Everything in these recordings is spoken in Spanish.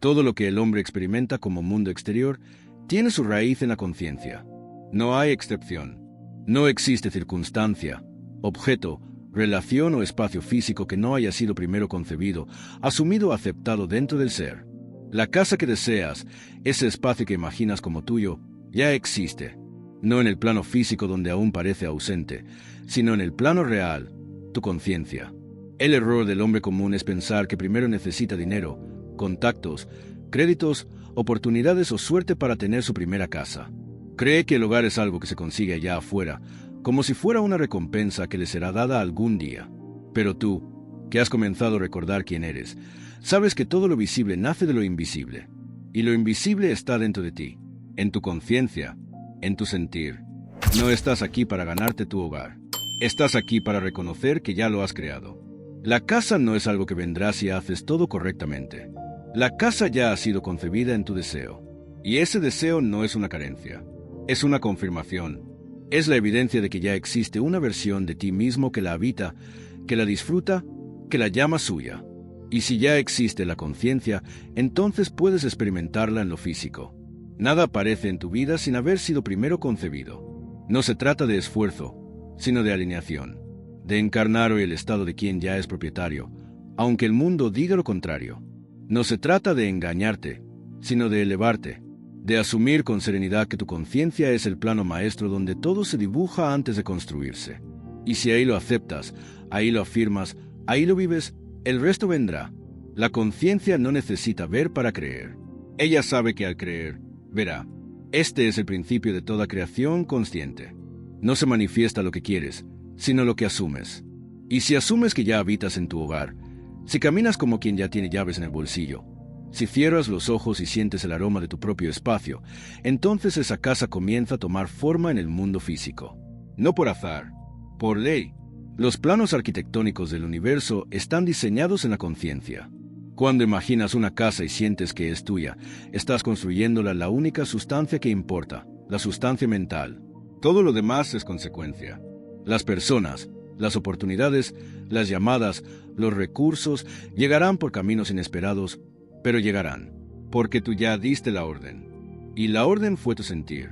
Todo lo que el hombre experimenta como mundo exterior tiene su raíz en la conciencia. No hay excepción. No existe circunstancia, objeto, relación o espacio físico que no haya sido primero concebido, asumido o aceptado dentro del ser. La casa que deseas, ese espacio que imaginas como tuyo, ya existe. No en el plano físico donde aún parece ausente, sino en el plano real, tu conciencia. El error del hombre común es pensar que primero necesita dinero, contactos, créditos, oportunidades o suerte para tener su primera casa. Cree que el hogar es algo que se consigue allá afuera, como si fuera una recompensa que le será dada algún día. Pero tú, que has comenzado a recordar quién eres, sabes que todo lo visible nace de lo invisible, y lo invisible está dentro de ti, en tu conciencia, en tu sentir. No estás aquí para ganarte tu hogar. Estás aquí para reconocer que ya lo has creado. La casa no es algo que vendrá si haces todo correctamente. La casa ya ha sido concebida en tu deseo. Y ese deseo no es una carencia. Es una confirmación. Es la evidencia de que ya existe una versión de ti mismo que la habita, que la disfruta, que la llama suya. Y si ya existe la conciencia, entonces puedes experimentarla en lo físico. Nada aparece en tu vida sin haber sido primero concebido. No se trata de esfuerzo, sino de alineación, de encarnar hoy el estado de quien ya es propietario, aunque el mundo diga lo contrario. No se trata de engañarte, sino de elevarte, de asumir con serenidad que tu conciencia es el plano maestro donde todo se dibuja antes de construirse. Y si ahí lo aceptas, ahí lo afirmas, ahí lo vives, el resto vendrá. La conciencia no necesita ver para creer. Ella sabe que al creer, verá. Este es el principio de toda creación consciente. No se manifiesta lo que quieres, sino lo que asumes. Y si asumes que ya habitas en tu hogar, si caminas como quien ya tiene llaves en el bolsillo, si cierras los ojos y sientes el aroma de tu propio espacio, entonces esa casa comienza a tomar forma en el mundo físico. No por azar, por ley. Los planos arquitectónicos del universo están diseñados en la conciencia. Cuando imaginas una casa y sientes que es tuya, estás construyéndola la única sustancia que importa, la sustancia mental. Todo lo demás es consecuencia. Las personas, las oportunidades, las llamadas, los recursos llegarán por caminos inesperados, pero llegarán, porque tú ya diste la orden. Y la orden fue tu sentir.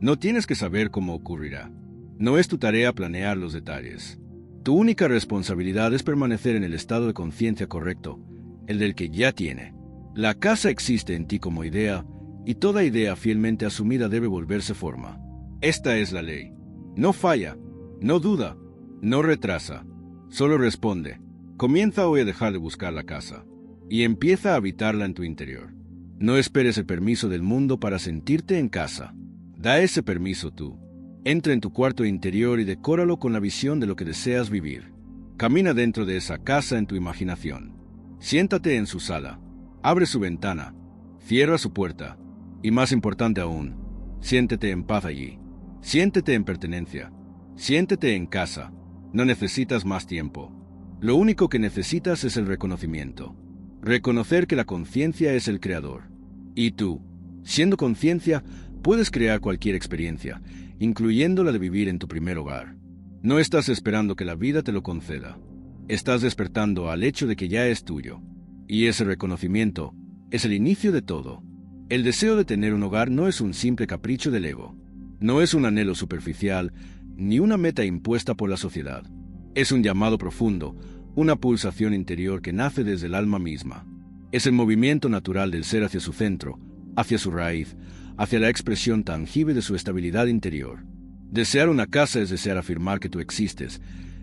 No tienes que saber cómo ocurrirá. No es tu tarea planear los detalles. Tu única responsabilidad es permanecer en el estado de conciencia correcto, el del que ya tiene. La casa existe en ti como idea, y toda idea fielmente asumida debe volverse forma. Esta es la ley. No falla, no duda, no retrasa, solo responde. Comienza hoy a dejar de buscar la casa, y empieza a habitarla en tu interior. No esperes el permiso del mundo para sentirte en casa. Da ese permiso tú. Entra en tu cuarto interior y decóralo con la visión de lo que deseas vivir. Camina dentro de esa casa en tu imaginación. Siéntate en su sala. Abre su ventana. Cierra su puerta. Y más importante aún, siéntete en paz allí. Siéntete en pertenencia. Siéntete en casa. No necesitas más tiempo. Lo único que necesitas es el reconocimiento. Reconocer que la conciencia es el creador. Y tú, siendo conciencia, puedes crear cualquier experiencia, incluyendo la de vivir en tu primer hogar. No estás esperando que la vida te lo conceda. Estás despertando al hecho de que ya es tuyo. Y ese reconocimiento es el inicio de todo. El deseo de tener un hogar no es un simple capricho del ego. No es un anhelo superficial, ni una meta impuesta por la sociedad. Es un llamado profundo, una pulsación interior que nace desde el alma misma. Es el movimiento natural del ser hacia su centro, hacia su raíz, hacia la expresión tangible de su estabilidad interior. Desear una casa es desear afirmar que tú existes,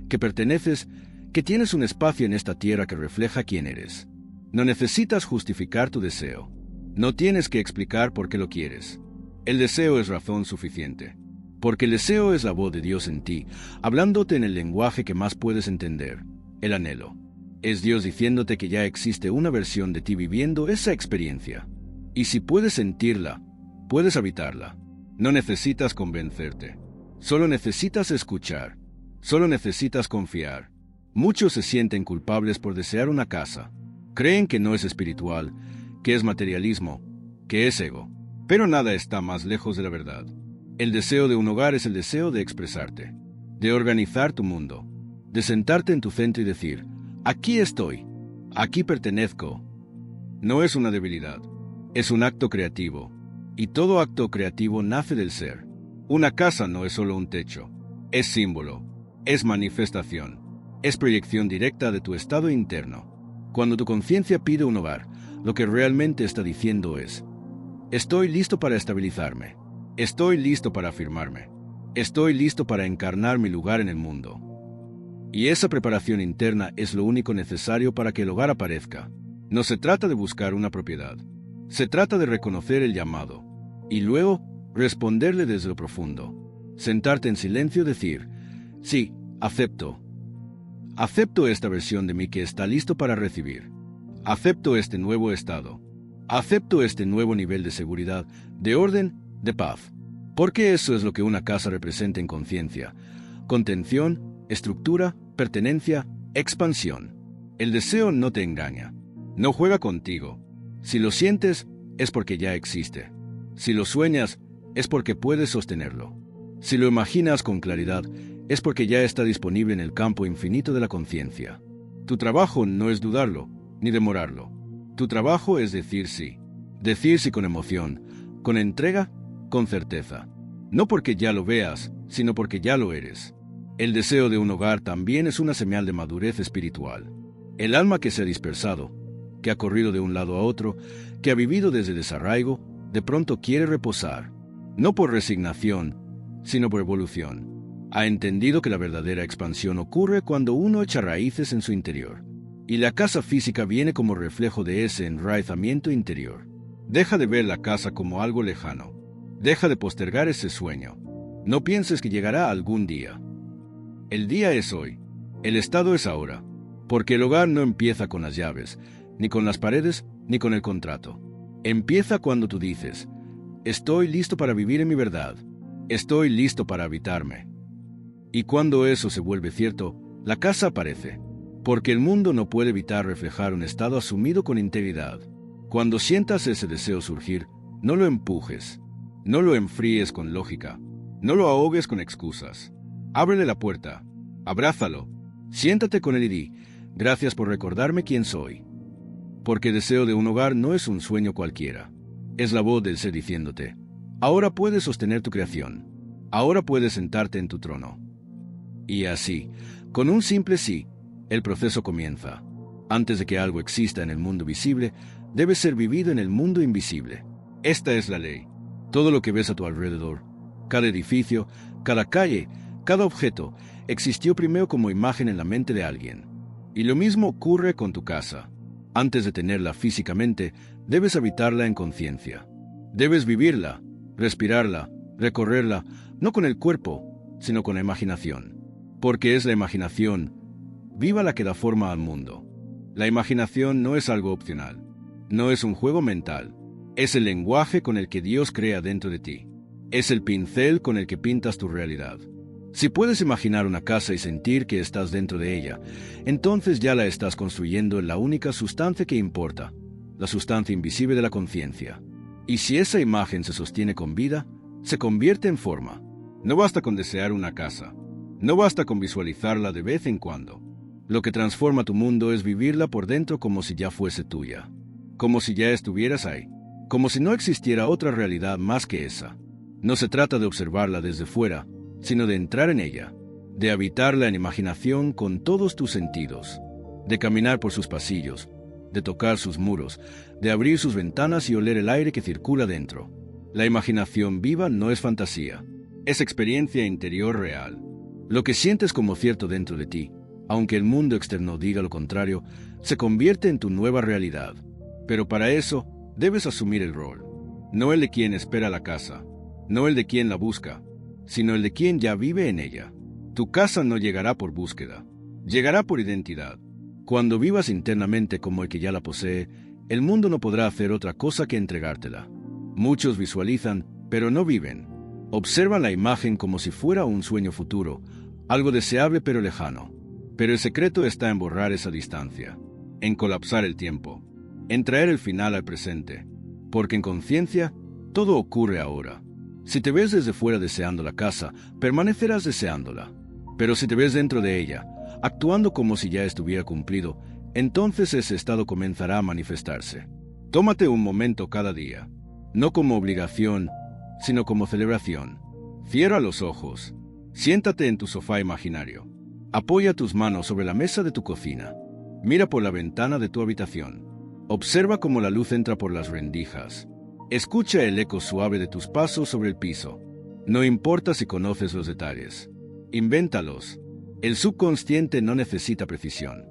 que perteneces, que tienes un espacio en esta tierra que refleja quién eres. No necesitas justificar tu deseo. No tienes que explicar por qué lo quieres. El deseo es razón suficiente. Porque el deseo es la voz de Dios en ti, hablándote en el lenguaje que más puedes entender, el anhelo. Es Dios diciéndote que ya existe una versión de ti viviendo esa experiencia. Y si puedes sentirla, puedes habitarla. No necesitas convencerte. Solo necesitas escuchar. Solo necesitas confiar. Muchos se sienten culpables por desear una casa. Creen que no es espiritual, que es materialismo, que es ego. Pero nada está más lejos de la verdad. El deseo de un hogar es el deseo de expresarte, de organizar tu mundo, de sentarte en tu centro y decir, aquí estoy, aquí pertenezco, No es una debilidad, es un acto creativo. Y todo acto creativo nace del ser. Una casa no es solo un techo, es símbolo, es manifestación, es proyección directa de tu estado interno. Cuando tu conciencia pide un hogar, lo que realmente está diciendo es: estoy listo para estabilizarme, estoy listo para afirmarme, estoy listo para encarnar mi lugar en el mundo. Y esa preparación interna es lo único necesario para que el hogar aparezca. No se trata de buscar una propiedad, se trata de reconocer el llamado, y luego responderle desde lo profundo. Sentarte en silencio y decir: sí, acepto. Acepto esta versión de mí que está listo para recibir. Acepto este nuevo estado. Acepto este nuevo nivel de seguridad, de orden, de paz. Porque eso es lo que una casa representa en conciencia: contención, estructura, pertenencia, expansión. El deseo no te engaña, no juega contigo. Si lo sientes, es porque ya existe. Si lo sueñas, es porque puedes sostenerlo. Si lo imaginas con claridad, es porque ya está disponible en el campo infinito de la conciencia. Tu trabajo no es dudarlo, ni demorarlo. Tu trabajo es decir sí. Decir sí con emoción, con entrega, con certeza. No porque ya lo veas, sino porque ya lo eres. El deseo de un hogar también es una señal de madurez espiritual. El alma que se ha dispersado, que ha corrido de un lado a otro, que ha vivido desde desarraigo, de pronto quiere reposar, no por resignación, sino por evolución. Ha entendido que la verdadera expansión ocurre cuando uno echa raíces en su interior, y la casa física viene como reflejo de ese enraizamiento interior. Deja de ver la casa como algo lejano. Deja de postergar ese sueño. No pienses que llegará algún día. El día es hoy. El estado es ahora. Porque el hogar no empieza con las llaves, ni con las paredes, ni con el contrato. Empieza cuando tú dices: estoy listo para vivir en mi verdad. Estoy listo para habitarme. Y cuando eso se vuelve cierto, la casa aparece. Porque el mundo no puede evitar reflejar un estado asumido con integridad. Cuando sientas ese deseo surgir, no lo empujes. No lo enfríes con lógica. No lo ahogues con excusas. Ábrele la puerta. Abrázalo. Siéntate con él y di: gracias por recordarme quién soy. Porque el deseo de un hogar no es un sueño cualquiera. Es la voz del ser diciéndote: ahora puedes sostener tu creación. Ahora puedes sentarte en tu trono. Y así, con un simple sí, el proceso comienza. Antes de que algo exista en el mundo visible, debe ser vivido en el mundo invisible. Esta es la ley. Todo lo que ves a tu alrededor, cada edificio, cada calle, cada objeto, existió primero como imagen en la mente de alguien. Y lo mismo ocurre con tu casa. Antes de tenerla físicamente, debes habitarla en conciencia. Debes vivirla, respirarla, recorrerla, no con el cuerpo, sino con la imaginación. Porque es la imaginación viva la que da forma al mundo. La imaginación no es algo opcional, no es un juego mental, es el lenguaje con el que Dios crea dentro de ti. Es el pincel con el que pintas tu realidad. Si puedes imaginar una casa y sentir que estás dentro de ella, entonces ya la estás construyendo en la única sustancia que importa, la sustancia invisible de la conciencia. Y si esa imagen se sostiene con vida, se convierte en forma. No basta con desear una casa. No basta con visualizarla de vez en cuando. Lo que transforma tu mundo es vivirla por dentro como si ya fuese tuya. Como si ya estuvieras ahí. Como si no existiera otra realidad más que esa. No se trata de observarla desde fuera, sino de entrar en ella, de habitarla en imaginación con todos tus sentidos, de caminar por sus pasillos, de tocar sus muros, de abrir sus ventanas y oler el aire que circula dentro. La imaginación viva no es fantasía, es experiencia interior real. Lo que sientes como cierto dentro de ti, aunque el mundo externo diga lo contrario, se convierte en tu nueva realidad. Pero para eso, debes asumir el rol, no el de quien espera la casa, no el de quien la busca, sino el de quien ya vive en ella. Tu casa no llegará por búsqueda, llegará por identidad. Cuando vivas internamente como el que ya la posee, el mundo no podrá hacer otra cosa que entregártela. Muchos visualizan, pero no viven. Observan la imagen como si fuera un sueño futuro, algo deseable pero lejano. Pero el secreto está en borrar esa distancia, en colapsar el tiempo, en traer el final al presente. Porque en conciencia, todo ocurre ahora. Si te ves desde fuera deseando la casa, permanecerás deseándola. Pero si te ves dentro de ella, actuando como si ya estuviera cumplido, entonces ese estado comenzará a manifestarse. Tómate un momento cada día, no como obligación, sino como celebración. Cierra los ojos, siéntate en tu sofá imaginario, apoya tus manos sobre la mesa de tu cocina, mira por la ventana de tu habitación, observa cómo la luz entra por las rendijas, escucha el eco suave de tus pasos sobre el piso. No importa si conoces los detalles, invéntalos. El subconsciente no necesita precisión,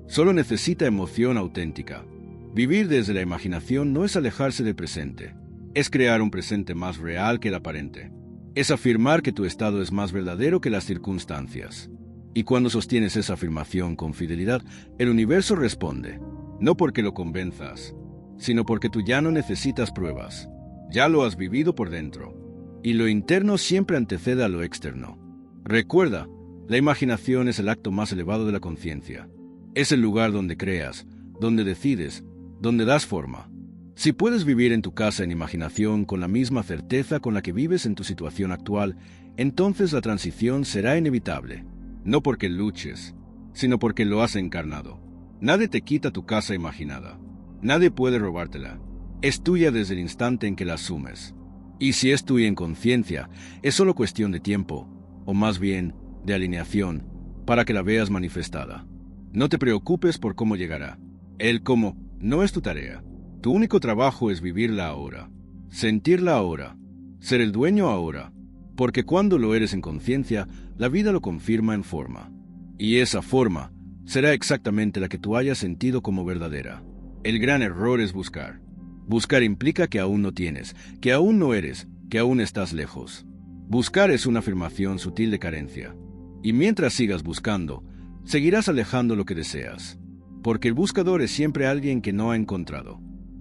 solo necesita emoción auténtica. Vivir desde la imaginación no es alejarse del presente, es crear un presente más real que el aparente. Es afirmar que tu estado es más verdadero que las circunstancias. Y cuando sostienes esa afirmación con fidelidad, el universo responde, no porque lo convenzas, sino porque tú ya no necesitas pruebas. Ya lo has vivido por dentro. Y lo interno siempre antecede a lo externo. Recuerda, la imaginación es el acto más elevado de la conciencia. Es el lugar donde creas, donde decides, donde das forma. Si puedes vivir en tu casa en imaginación con la misma certeza con la que vives en tu situación actual, entonces la transición será inevitable. No porque luches, sino porque lo has encarnado. Nadie te quita tu casa imaginada. Nadie puede robártela. Es tuya desde el instante en que la asumes. Y si es tuya en conciencia, es solo cuestión de tiempo, o más bien, de alineación, para que la veas manifestada. No te preocupes por cómo llegará. El cómo no es tu tarea. Tu único trabajo es vivirla ahora, sentirla ahora, ser el dueño ahora, porque cuando lo eres en conciencia, la vida lo confirma en forma. Y esa forma será exactamente la que tú hayas sentido como verdadera. El gran error es buscar. Buscar implica que aún no tienes, que aún no eres, que aún estás lejos. Buscar es una afirmación sutil de carencia. Y mientras sigas buscando, seguirás alejando lo que deseas. Porque el buscador es siempre alguien que no ha encontrado.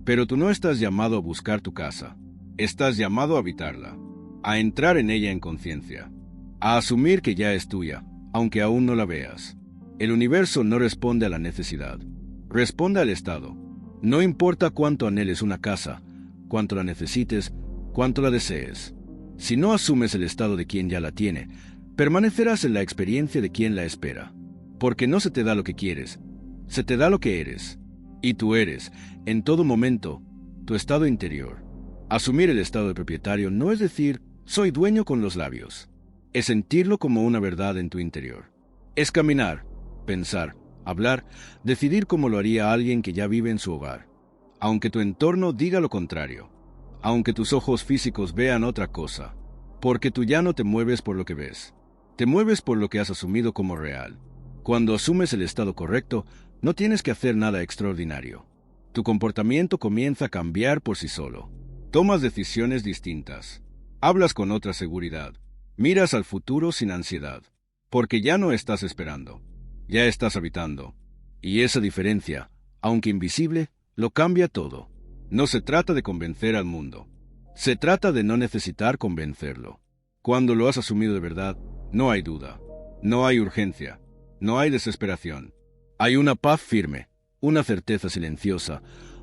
Pero tú no estás llamado a buscar tu casa. Estás llamado a habitarla, a entrar en ella en conciencia, a asumir que ya es tuya, aunque aún no la veas. El universo no responde a la necesidad, responde al estado. No importa cuánto anheles una casa, cuánto la necesites, cuánto la desees. Si no asumes el estado de quien ya la tiene, permanecerás en la experiencia de quien la espera. Porque no se te da lo que quieres, se te da lo que eres. Y tú eres, en todo momento, tu estado interior. Asumir el estado de propietario no es decir, soy dueño con los labios. Es sentirlo como una verdad en tu interior. Es caminar, pensar, hablar, decidir como lo haría alguien que ya vive en su hogar. Aunque tu entorno diga lo contrario. Aunque tus ojos físicos vean otra cosa. Porque tú ya no te mueves por lo que ves. Te mueves por lo que has asumido como real. Cuando asumes el estado correcto, no tienes que hacer nada extraordinario. Tu comportamiento comienza a cambiar por sí solo. Tomas decisiones distintas. Hablas con otra seguridad. Miras al futuro sin ansiedad. Porque ya no estás esperando. Ya estás habitando. Y esa diferencia, aunque invisible, lo cambia todo. No se trata de convencer al mundo. Se trata de no necesitar convencerlo. Cuando lo has asumido de verdad, no hay duda. No hay urgencia. No hay desesperación. Hay una paz firme, una certeza silenciosa,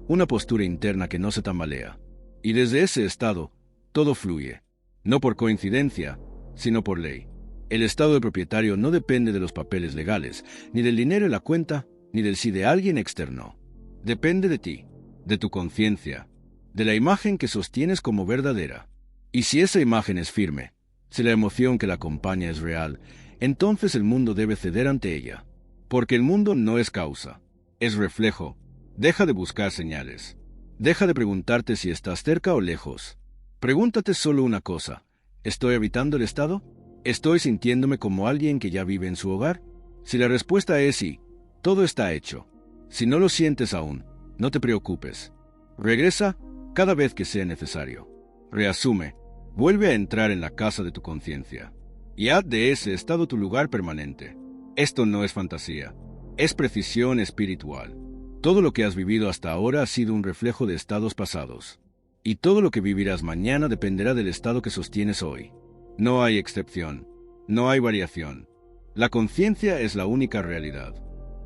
una postura interna que no se tambalea. Y desde ese estado, todo fluye. No por coincidencia, sino por ley. El estado de propietario no depende de los papeles legales, ni del dinero en la cuenta, ni del sí de alguien externo. Depende de ti, de tu conciencia, de la imagen que sostienes como verdadera. Y si esa imagen es firme, si la emoción que la acompaña es real, entonces el mundo debe ceder ante ella. Porque el mundo no es causa, es reflejo. Deja de buscar señales. Deja de preguntarte si estás cerca o lejos. Pregúntate solo una cosa. ¿Estoy habitando el estado? ¿Estoy sintiéndome como alguien que ya vive en su hogar? Si la respuesta es sí, todo está hecho. Si no lo sientes aún, no te preocupes. Regresa cada vez que sea necesario. Reasume. Vuelve a entrar en la casa de tu conciencia. Y haz de ese estado tu lugar permanente. Esto no es fantasía, es precisión espiritual. Todo lo que has vivido hasta ahora ha sido un reflejo de estados pasados. Y todo lo que vivirás mañana dependerá del estado que sostienes hoy. No hay excepción, no hay variación. La conciencia es la única realidad.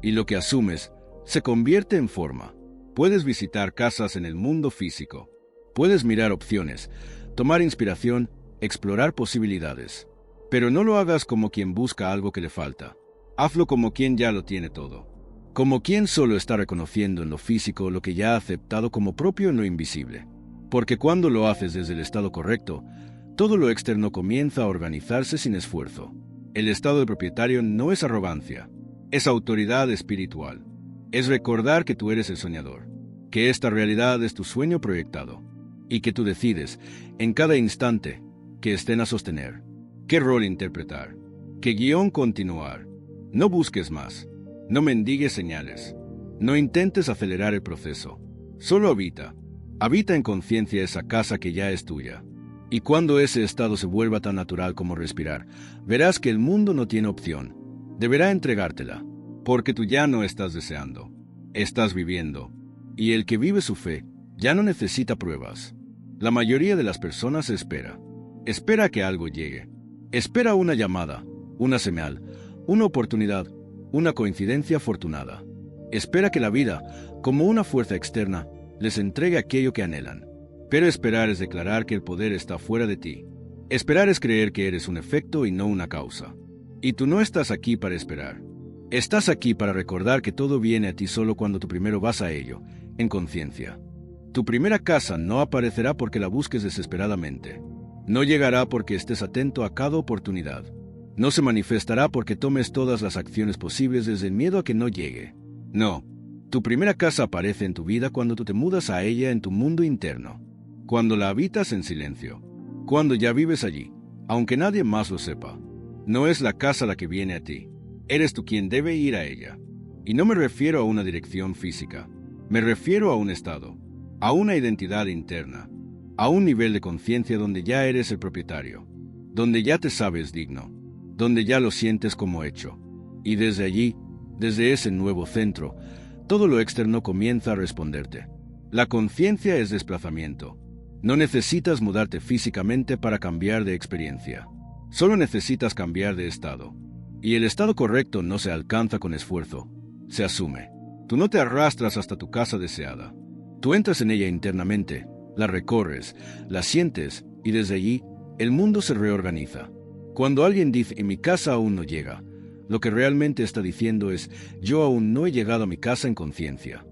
Y lo que asumes se convierte en forma. Puedes visitar casas en el mundo físico. Puedes mirar opciones, tomar inspiración, explorar posibilidades. Pero no lo hagas como quien busca algo que le falta. Hazlo como quien ya lo tiene todo. como quien solo está reconociendo en lo físico lo que ya ha aceptado como propio en lo invisible. Porque cuando lo haces desde el estado correcto, todo lo externo comienza a organizarse sin esfuerzo. El estado de propietario no es arrogancia, es autoridad espiritual. Es recordar que tú eres el soñador, que esta realidad es tu sueño proyectado, y que tú decides, en cada instante, qué escena sostener, qué rol interpretar, qué guión continuar. No busques más, no mendigues señales, no intentes acelerar el proceso. Solo habita en conciencia esa casa que ya es tuya. Y cuando ese estado se vuelva tan natural como respirar, verás que el mundo no tiene opción. Deberá entregártela, porque tú ya no estás deseando, estás viviendo. Y el que vive su fe ya no necesita pruebas. La mayoría de las personas espera que algo llegue. Espera una llamada, una señal, una oportunidad, una coincidencia afortunada. Espera que la vida, como una fuerza externa, les entregue aquello que anhelan. Pero esperar es declarar que el poder está fuera de ti. Esperar es creer que eres un efecto y no una causa. Y tú no estás aquí para esperar. Estás aquí para recordar que todo viene a ti solo cuando tú primero vas a ello, en conciencia. Tu primera casa no aparecerá porque la busques desesperadamente. No llegará porque estés atento a cada oportunidad. No se manifestará porque tomes todas las acciones posibles desde el miedo a que no llegue. No. Tu primera casa aparece en tu vida cuando tú te mudas a ella en tu mundo interno. Cuando la habitas en silencio, cuando ya vives allí, aunque nadie más lo sepa. No es la casa la que viene a ti, eres tú quien debe ir a ella. Y no me refiero a una dirección física, me refiero a un estado, a una identidad interna, a un nivel de conciencia donde ya eres el propietario, donde ya te sabes digno, donde ya lo sientes como hecho. Y desde allí, desde ese nuevo centro, todo lo externo comienza a responderte. La conciencia es desplazamiento. No necesitas mudarte físicamente para cambiar de experiencia. Solo necesitas cambiar de estado. Y el estado correcto no se alcanza con esfuerzo, se asume. Tú no te arrastras hasta tu casa deseada. Tú entras en ella internamente, la recorres, la sientes y desde allí el mundo se reorganiza. Cuando alguien dice mi casa aún no llega, lo que realmente está diciendo es yo aún no he llegado a mi casa en conciencia.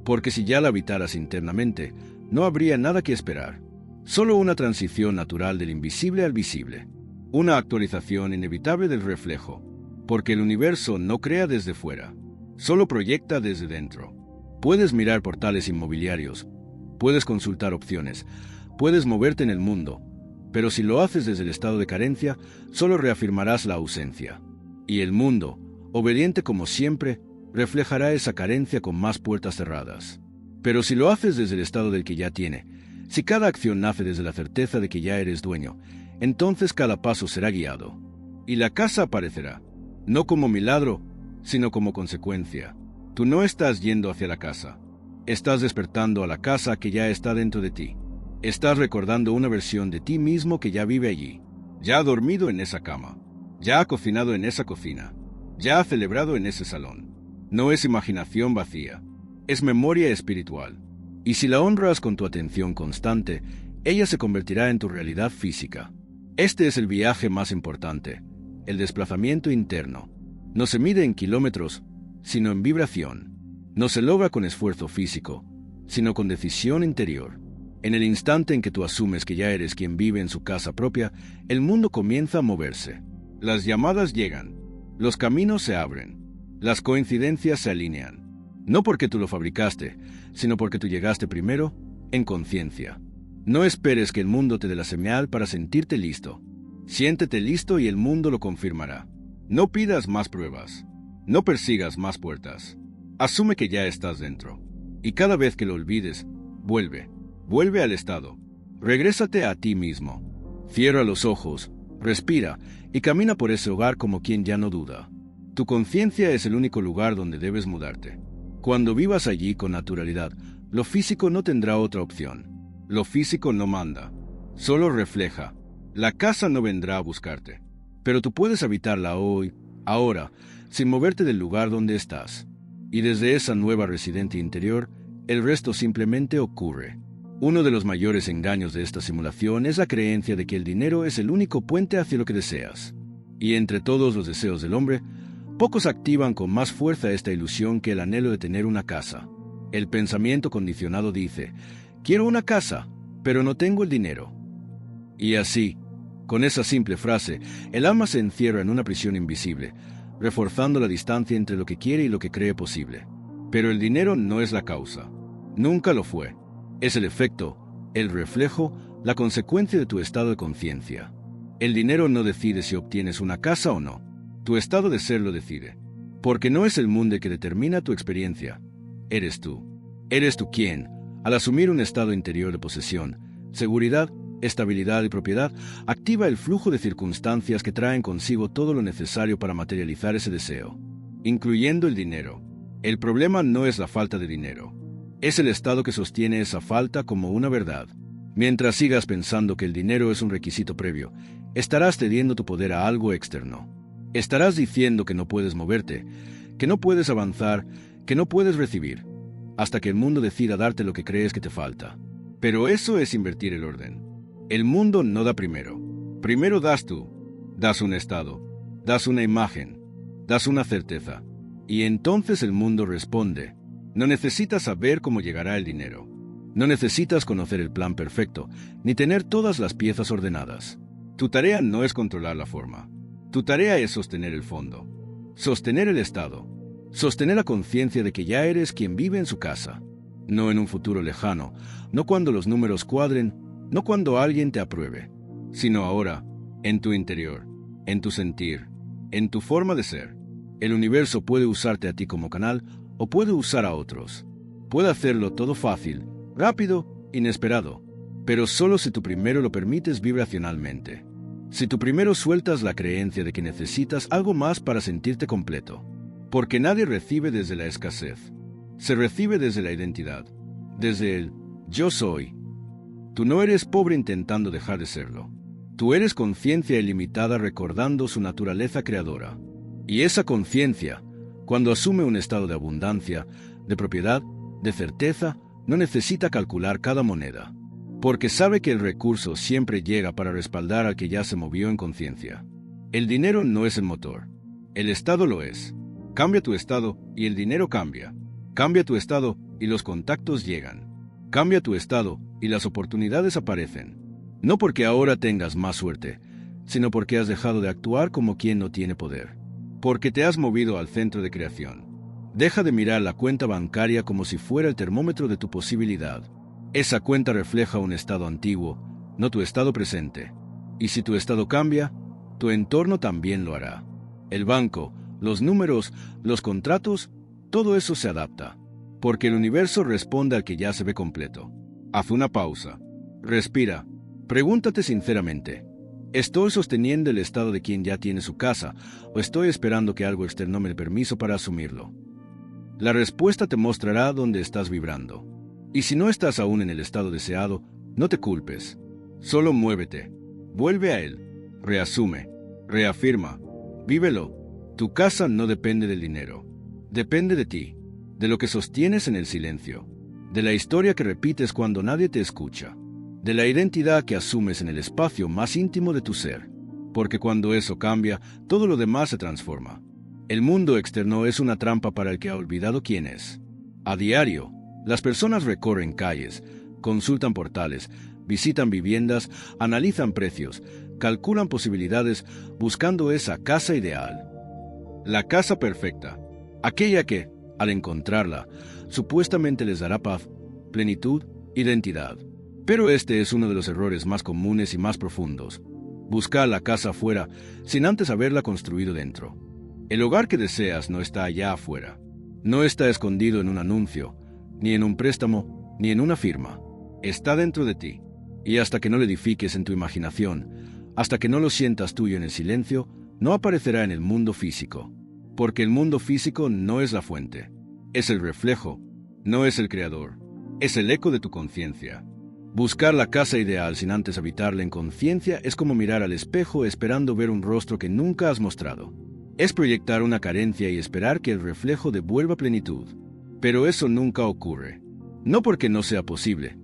Porque si ya la habitaras internamente, no habría nada que esperar, solo una transición natural del invisible al visible, una actualización inevitable del reflejo, porque el universo no crea desde fuera, solo proyecta desde dentro. Puedes mirar portales inmobiliarios, puedes consultar opciones, puedes moverte en el mundo, pero si lo haces desde el estado de carencia, solo reafirmarás la ausencia. Y el mundo, obediente como siempre, reflejará esa carencia con más puertas cerradas. Pero si lo haces desde el estado del que ya tiene, si cada acción nace desde la certeza de que ya eres dueño, entonces cada paso será guiado. Y la casa aparecerá, no como milagro, sino como consecuencia. Tú no estás yendo hacia la casa. Estás despertando a la casa que ya está dentro de ti. Estás recordando una versión de ti mismo que ya vive allí. Ya ha dormido en esa cama. Ya ha cocinado en esa cocina. Ya ha celebrado en ese salón. No es imaginación vacía. Es memoria espiritual, y si la honras con tu atención constante, ella se convertirá en tu realidad física. Este es el viaje más importante, el desplazamiento interno. No se mide en kilómetros, sino en vibración. No se logra con esfuerzo físico, sino con decisión interior. En el instante en que tú asumes que ya eres quien vive en su casa propia, el mundo comienza a moverse. Las llamadas llegan, los caminos se abren, las coincidencias se alinean. No porque tú lo fabricaste, sino porque tú llegaste primero, en conciencia. No esperes que el mundo te dé la señal para sentirte listo. Siéntete listo y el mundo lo confirmará. No pidas más pruebas. No persigas más puertas. Asume que ya estás dentro. Y cada vez que lo olvides, vuelve al estado. Regrésate a ti mismo. Cierra los ojos, respira y camina por ese hogar como quien ya no duda. Tu conciencia es el único lugar donde debes mudarte. Cuando vivas allí con naturalidad, lo físico no tendrá otra opción. Lo físico no manda, solo refleja. La casa no vendrá a buscarte, pero tú puedes habitarla hoy, ahora, sin moverte del lugar donde estás. Y desde esa nueva residente interior, el resto simplemente ocurre. Uno de los mayores engaños de esta simulación es la creencia de que el dinero es el único puente hacia lo que deseas. Y entre todos los deseos del hombre, Pocos activan con más fuerza esta ilusión que el anhelo de tener una casa. El pensamiento condicionado dice, quiero una casa, pero no tengo el dinero. Y así, con esa simple frase, el alma se encierra en una prisión invisible, reforzando la distancia entre lo que quiere y lo que cree posible. Pero el dinero no es la causa. Nunca lo fue. Es el efecto, el reflejo, la consecuencia de tu estado de conciencia. El dinero no decide si obtienes una casa o no. Tu estado de ser lo decide. Porque no es el mundo el que determina tu experiencia. Eres tú. Eres tú quien, al asumir un estado interior de posesión, seguridad, estabilidad y propiedad, activa el flujo de circunstancias que traen consigo todo lo necesario para materializar ese deseo, incluyendo el dinero. El problema no es la falta de dinero. Es el estado que sostiene esa falta como una verdad. Mientras sigas pensando que el dinero es un requisito previo, estarás cediendo tu poder a algo externo. Estarás diciendo que no puedes moverte, que no puedes avanzar, que no puedes recibir, hasta que el mundo decida darte lo que crees que te falta. Pero eso es invertir el orden. El mundo no da primero. Primero das tú. Das un estado. Das una imagen. Das una certeza. Y entonces el mundo responde. No necesitas saber cómo llegará el dinero. No necesitas conocer el plan perfecto, ni tener todas las piezas ordenadas. Tu tarea no es controlar la forma. Tu tarea es sostener el fondo. Sostener el estado. Sostener la conciencia de que ya eres quien vive en su casa. No en un futuro lejano, no cuando los números cuadren, no cuando alguien te apruebe, sino ahora, en tu interior, en tu sentir, en tu forma de ser. El universo puede usarte a ti como canal o puede usar a otros. Puede hacerlo todo fácil, rápido, inesperado, pero solo si tú primero lo permites vibracionalmente. Si tú primero sueltas la creencia de que necesitas algo más para sentirte completo. Porque nadie recibe desde la escasez. Se recibe desde la identidad, desde el yo soy. Tú no eres pobre intentando dejar de serlo. Tú eres conciencia ilimitada recordando su naturaleza creadora. Y esa conciencia, cuando asume un estado de abundancia, de propiedad, de certeza, no necesita calcular cada moneda, porque sabe que el recurso siempre llega para respaldar al que ya se movió en conciencia. El dinero no es el motor. El estado lo es. Cambia tu estado y el dinero cambia. Cambia tu estado y los contactos llegan. Cambia tu estado y las oportunidades aparecen. No porque ahora tengas más suerte, sino porque has dejado de actuar como quien no tiene poder. Porque te has movido al centro de creación. Deja de mirar la cuenta bancaria como si fuera el termómetro de tu posibilidad. Esa cuenta refleja un estado antiguo, no tu estado presente. Y si tu estado cambia, tu entorno también lo hará. El banco, los números, los contratos, todo eso se adapta. Porque el universo responde al que ya se ve completo. Haz una pausa. Respira. Pregúntate sinceramente. ¿Estoy sosteniendo el estado de quien ya tiene su casa o estoy esperando que algo externo me dé permiso para asumirlo? La respuesta te mostrará dónde estás vibrando. Y si no estás aún en el estado deseado, no te culpes. Solo muévete. Vuelve a él. Reasume. Reafirma. Vívelo. Tu casa no depende del dinero. Depende de ti. De lo que sostienes en el silencio. De la historia que repites cuando nadie te escucha. De la identidad que asumes en el espacio más íntimo de tu ser. Porque cuando eso cambia, todo lo demás se transforma. El mundo externo es una trampa para el que ha olvidado quién es. A diario, las personas recorren calles, consultan portales, visitan viviendas, analizan precios, calculan posibilidades, buscando esa casa ideal. La casa perfecta. Aquella que, al encontrarla, supuestamente les dará paz, plenitud, identidad. Pero este es uno de los errores más comunes y más profundos. Buscar la casa afuera sin antes haberla construido dentro. El hogar que deseas no está allá afuera. No está escondido en un anuncio, ni en un préstamo, ni en una firma. Está dentro de ti. Y hasta que no lo edifiques en tu imaginación, hasta que no lo sientas tuyo en el silencio, no aparecerá en el mundo físico. Porque el mundo físico no es la fuente. Es el reflejo, no es el creador. Es el eco de tu conciencia. Buscar la casa ideal sin antes habitarla en conciencia es como mirar al espejo esperando ver un rostro que nunca has mostrado. Es proyectar una carencia y esperar que el reflejo devuelva plenitud. Pero eso nunca ocurre. No porque no sea posible,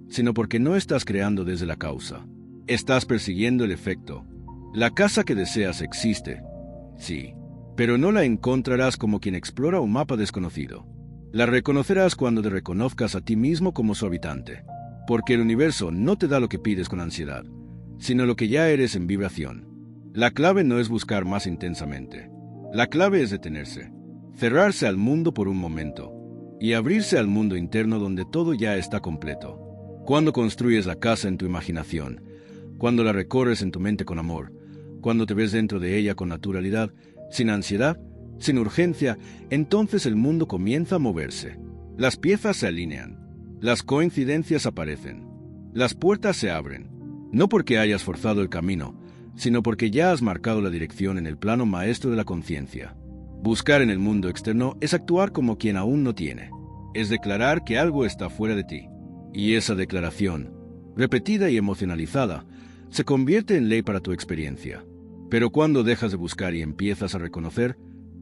sino porque no estás creando desde la causa. Estás persiguiendo el efecto. La casa que deseas existe, sí, pero no la encontrarás como quien explora un mapa desconocido. La reconocerás cuando te reconozcas a ti mismo como su habitante, porque el universo no te da lo que pides con ansiedad, sino lo que ya eres en vibración. La clave no es buscar más intensamente. La clave es detenerse, cerrarse al mundo por un momento, y abrirse al mundo interno donde todo ya está completo. Cuando construyes la casa en tu imaginación, cuando la recorres en tu mente con amor, cuando te ves dentro de ella con naturalidad, sin ansiedad, sin urgencia, entonces el mundo comienza a moverse. Las piezas se alinean, las coincidencias aparecen, las puertas se abren, no porque hayas forzado el camino, sino porque ya has marcado la dirección en el plano maestro de la conciencia. Buscar en el mundo externo es actuar como quien aún no tiene, es declarar que algo está fuera de ti. Y esa declaración, repetida y emocionalizada, se convierte en ley para tu experiencia. Pero cuando dejas de buscar y empiezas a reconocer,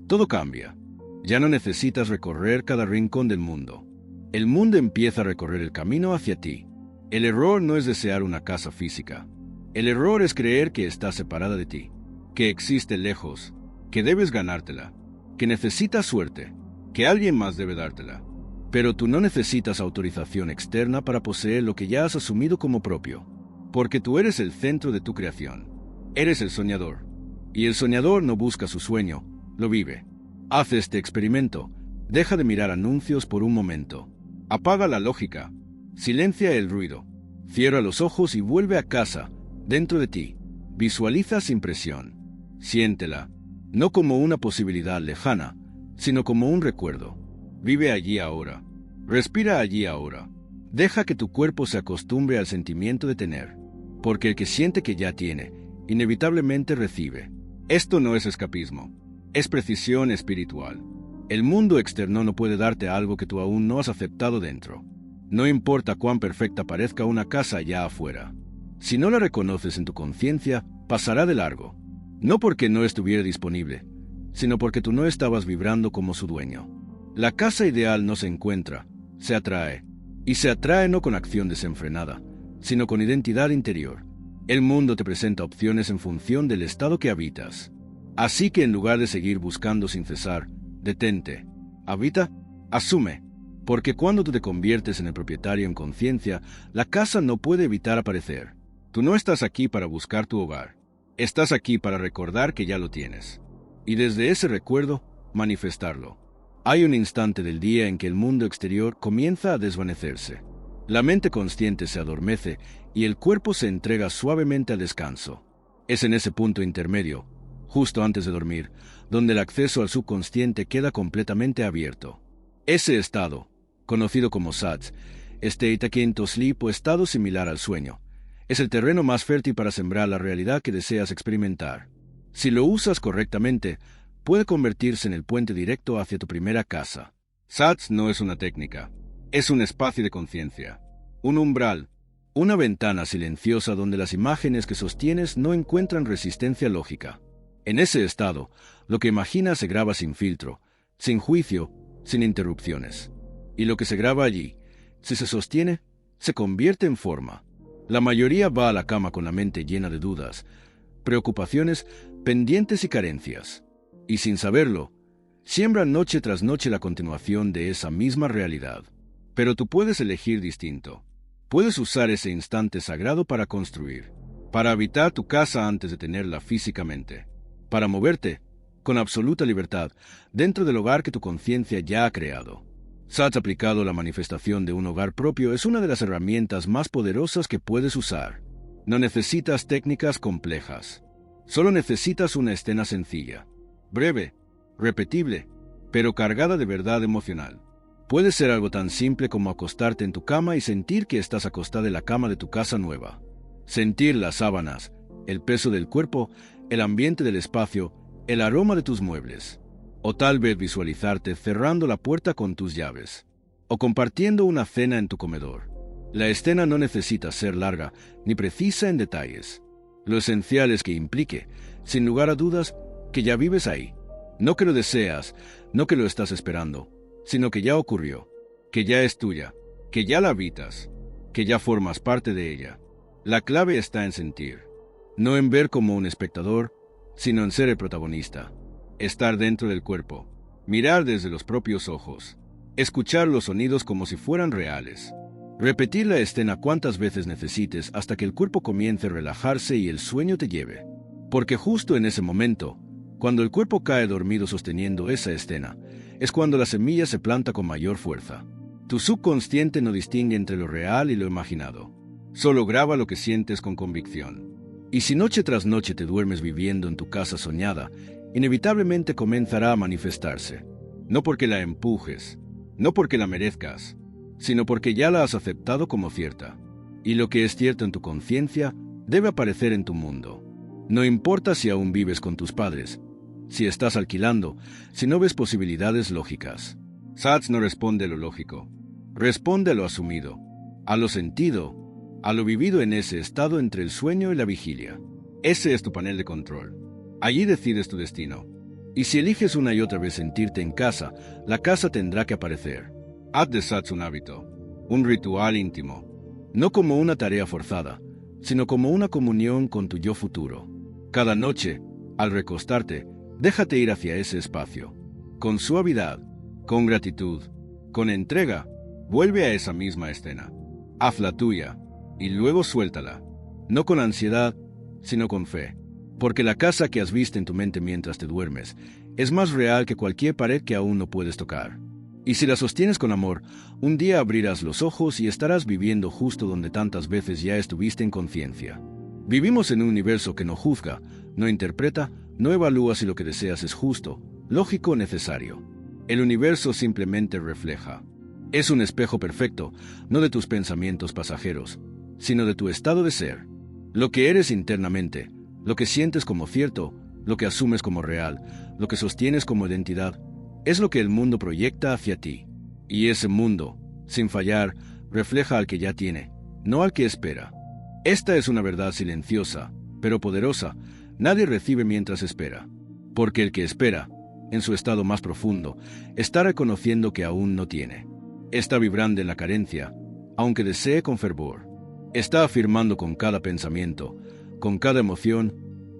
todo cambia. Ya no necesitas recorrer cada rincón del mundo. El mundo empieza a recorrer el camino hacia ti. El error no es desear una casa física. El error es creer que está separada de ti, que existe lejos, que debes ganártela, que necesitas suerte, que alguien más debe dártela. Pero tú no necesitas autorización externa para poseer lo que ya has asumido como propio, porque tú eres el centro de tu creación. Eres el soñador, y el soñador no busca su sueño, lo vive. Haz este experimento, deja de mirar anuncios por un momento, apaga la lógica, silencia el ruido, cierra los ojos y vuelve a casa, dentro de ti. Visualiza sin presión, siéntela, no como una posibilidad lejana, sino como un recuerdo. Vive allí ahora, respira allí ahora, deja que tu cuerpo se acostumbre al sentimiento de tener, porque el que siente que ya tiene, inevitablemente recibe. Esto no es escapismo, es precisión espiritual. El mundo externo no puede darte algo que tú aún no has aceptado dentro. No importa cuán perfecta parezca una casa allá afuera. Si no la reconoces en tu conciencia, pasará de largo. No porque no estuviera disponible, sino porque tú no estabas vibrando como su dueño. La casa ideal no se encuentra, se atrae. Y se atrae no con acción desenfrenada, sino con identidad interior. El mundo te presenta opciones en función del estado que habitas. Así que en lugar de seguir buscando sin cesar, detente, habita, asume. Porque cuando tú te conviertes en el propietario en conciencia, la casa no puede evitar aparecer. Tú no estás aquí para buscar tu hogar. Estás aquí para recordar que ya lo tienes. Y desde ese recuerdo, manifestarlo. Hay un instante del día en que el mundo exterior comienza a desvanecerse. La mente consciente se adormece y el cuerpo se entrega suavemente al descanso. Es en ese punto intermedio, justo antes de dormir, donde el acceso al subconsciente queda completamente abierto. Ese estado, conocido como SATS, State Akin to Sleep o estado similar al sueño, es el terreno más fértil para sembrar la realidad que deseas experimentar. Si lo usas correctamente, puede convertirse en el puente directo hacia tu primera casa. SATS no es una técnica, es un espacio de conciencia, un umbral, una ventana silenciosa donde las imágenes que sostienes no encuentran resistencia lógica. En ese estado, lo que imaginas se graba sin filtro, sin juicio, sin interrupciones. Y lo que se graba allí, si se sostiene, se convierte en forma. La mayoría va a la cama con la mente llena de dudas, preocupaciones, pendientes y carencias. Y sin saberlo, siembran noche tras noche la continuación de esa misma realidad. Pero tú puedes elegir distinto. Puedes usar ese instante sagrado para construir, para habitar tu casa antes de tenerla físicamente, para moverte, con absoluta libertad, dentro del hogar que tu conciencia ya ha creado. SATS aplicado a la manifestación de un hogar propio es una de las herramientas más poderosas que puedes usar. No necesitas técnicas complejas. Solo necesitas una escena sencilla, breve, repetible, pero cargada de verdad emocional. Puede ser algo tan simple como acostarte en tu cama y sentir que estás acostada en la cama de tu casa nueva. Sentir las sábanas, el peso del cuerpo, el ambiente del espacio, el aroma de tus muebles. O tal vez visualizarte cerrando la puerta con tus llaves. O compartiendo una cena en tu comedor. La escena no necesita ser larga ni precisa en detalles. Lo esencial es que implique, sin lugar a dudas, que ya vives ahí. No que lo deseas, no que lo estás esperando, sino que ya ocurrió, que ya es tuya, que ya la habitas, que ya formas parte de ella. La clave está en sentir, no en ver como un espectador, sino en ser el protagonista. estar dentro del cuerpo, mirar desde los propios ojos, escuchar los sonidos como si fueran reales. Repetir la escena cuantas veces necesites hasta que el cuerpo comience a relajarse y el sueño te lleve. Porque justo en ese momento, cuando el cuerpo cae dormido sosteniendo esa escena, es cuando la semilla se planta con mayor fuerza. Tu subconsciente no distingue entre lo real y lo imaginado. Solo graba lo que sientes con convicción. Y si noche tras noche te duermes viviendo en tu casa soñada, inevitablemente comenzará a manifestarse. No porque la empujes, no porque la merezcas, sino porque ya la has aceptado como cierta. Y lo que es cierto en tu conciencia debe aparecer en tu mundo. No importa si aún vives con tus padres, si estás alquilando, si no ves posibilidades lógicas. Sats no responde a lo lógico, responde a lo asumido, a lo sentido, a lo vivido en ese estado entre el sueño y la vigilia. Ese es tu panel de control. Allí decides tu destino. Y si eliges una y otra vez sentirte en casa, la casa tendrá que aparecer. Haz de Sats un hábito, un ritual íntimo, no como una tarea forzada, sino como una comunión con tu yo futuro. Cada noche, al recostarte, déjate ir hacia ese espacio. Con suavidad, con gratitud, con entrega, vuelve a esa misma escena. Hazla tuya, y luego suéltala. No con ansiedad, sino con fe. Porque la casa que has visto en tu mente mientras te duermes es más real que cualquier pared que aún no puedes tocar. Y si la sostienes con amor, un día abrirás los ojos y estarás viviendo justo donde tantas veces ya estuviste en conciencia. Vivimos en un universo que no juzga, no interpreta, no evalúa si lo que deseas es justo, lógico o necesario. El universo simplemente refleja. Es un espejo perfecto, no de tus pensamientos pasajeros, sino de tu estado de ser. Lo que eres internamente, lo que sientes como cierto, lo que asumes como real, lo que sostienes como identidad, es lo que el mundo proyecta hacia ti. Y ese mundo, sin fallar, refleja al que ya tiene, no al que espera. Esta es una verdad silenciosa, pero poderosa. Nadie recibe mientras espera. Porque el que espera, en su estado más profundo, está reconociendo que aún no tiene. Está vibrando en la carencia, aunque desee con fervor. Está afirmando con cada pensamiento, con cada emoción,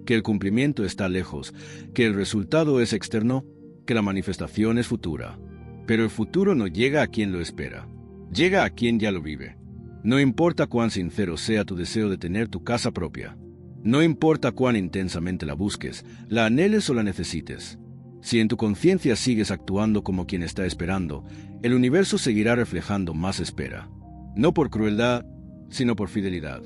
que el cumplimiento está lejos, que el resultado es externo, que la manifestación es futura. Pero el futuro no llega a quien lo espera, llega a quien ya lo vive. No importa cuán sincero sea tu deseo de tener tu casa propia. No importa cuán intensamente la busques, la anheles o la necesites. Si en tu conciencia sigues actuando como quien está esperando, el universo seguirá reflejando más espera. No por crueldad, sino por fidelidad.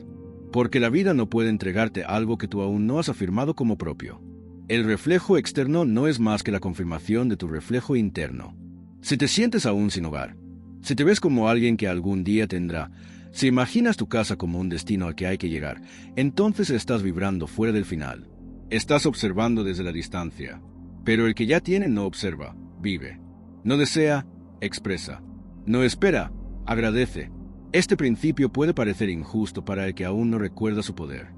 Porque la vida no puede entregarte algo que tú aún no has afirmado como propio. El reflejo externo no es más que la confirmación de tu reflejo interno. Si te sientes aún sin hogar, si te ves como alguien que algún día tendrá, si imaginas tu casa como un destino al que hay que llegar, entonces estás vibrando fuera del final. Estás observando desde la distancia. Pero el que ya tiene no observa, vive. No desea, expresa. No espera, agradece. Este principio puede parecer injusto para el que aún no recuerda su poder,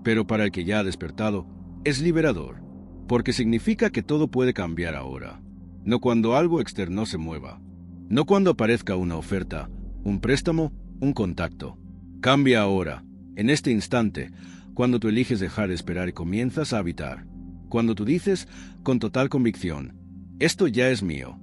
pero para el que ya ha despertado, es liberador. Porque significa que todo puede cambiar ahora. No cuando algo externo se mueva. No cuando aparezca una oferta, un préstamo, un contacto. Cambia ahora, en este instante, cuando tú eliges dejar de esperar y comienzas a habitar. Cuando tú dices, con total convicción, esto ya es mío.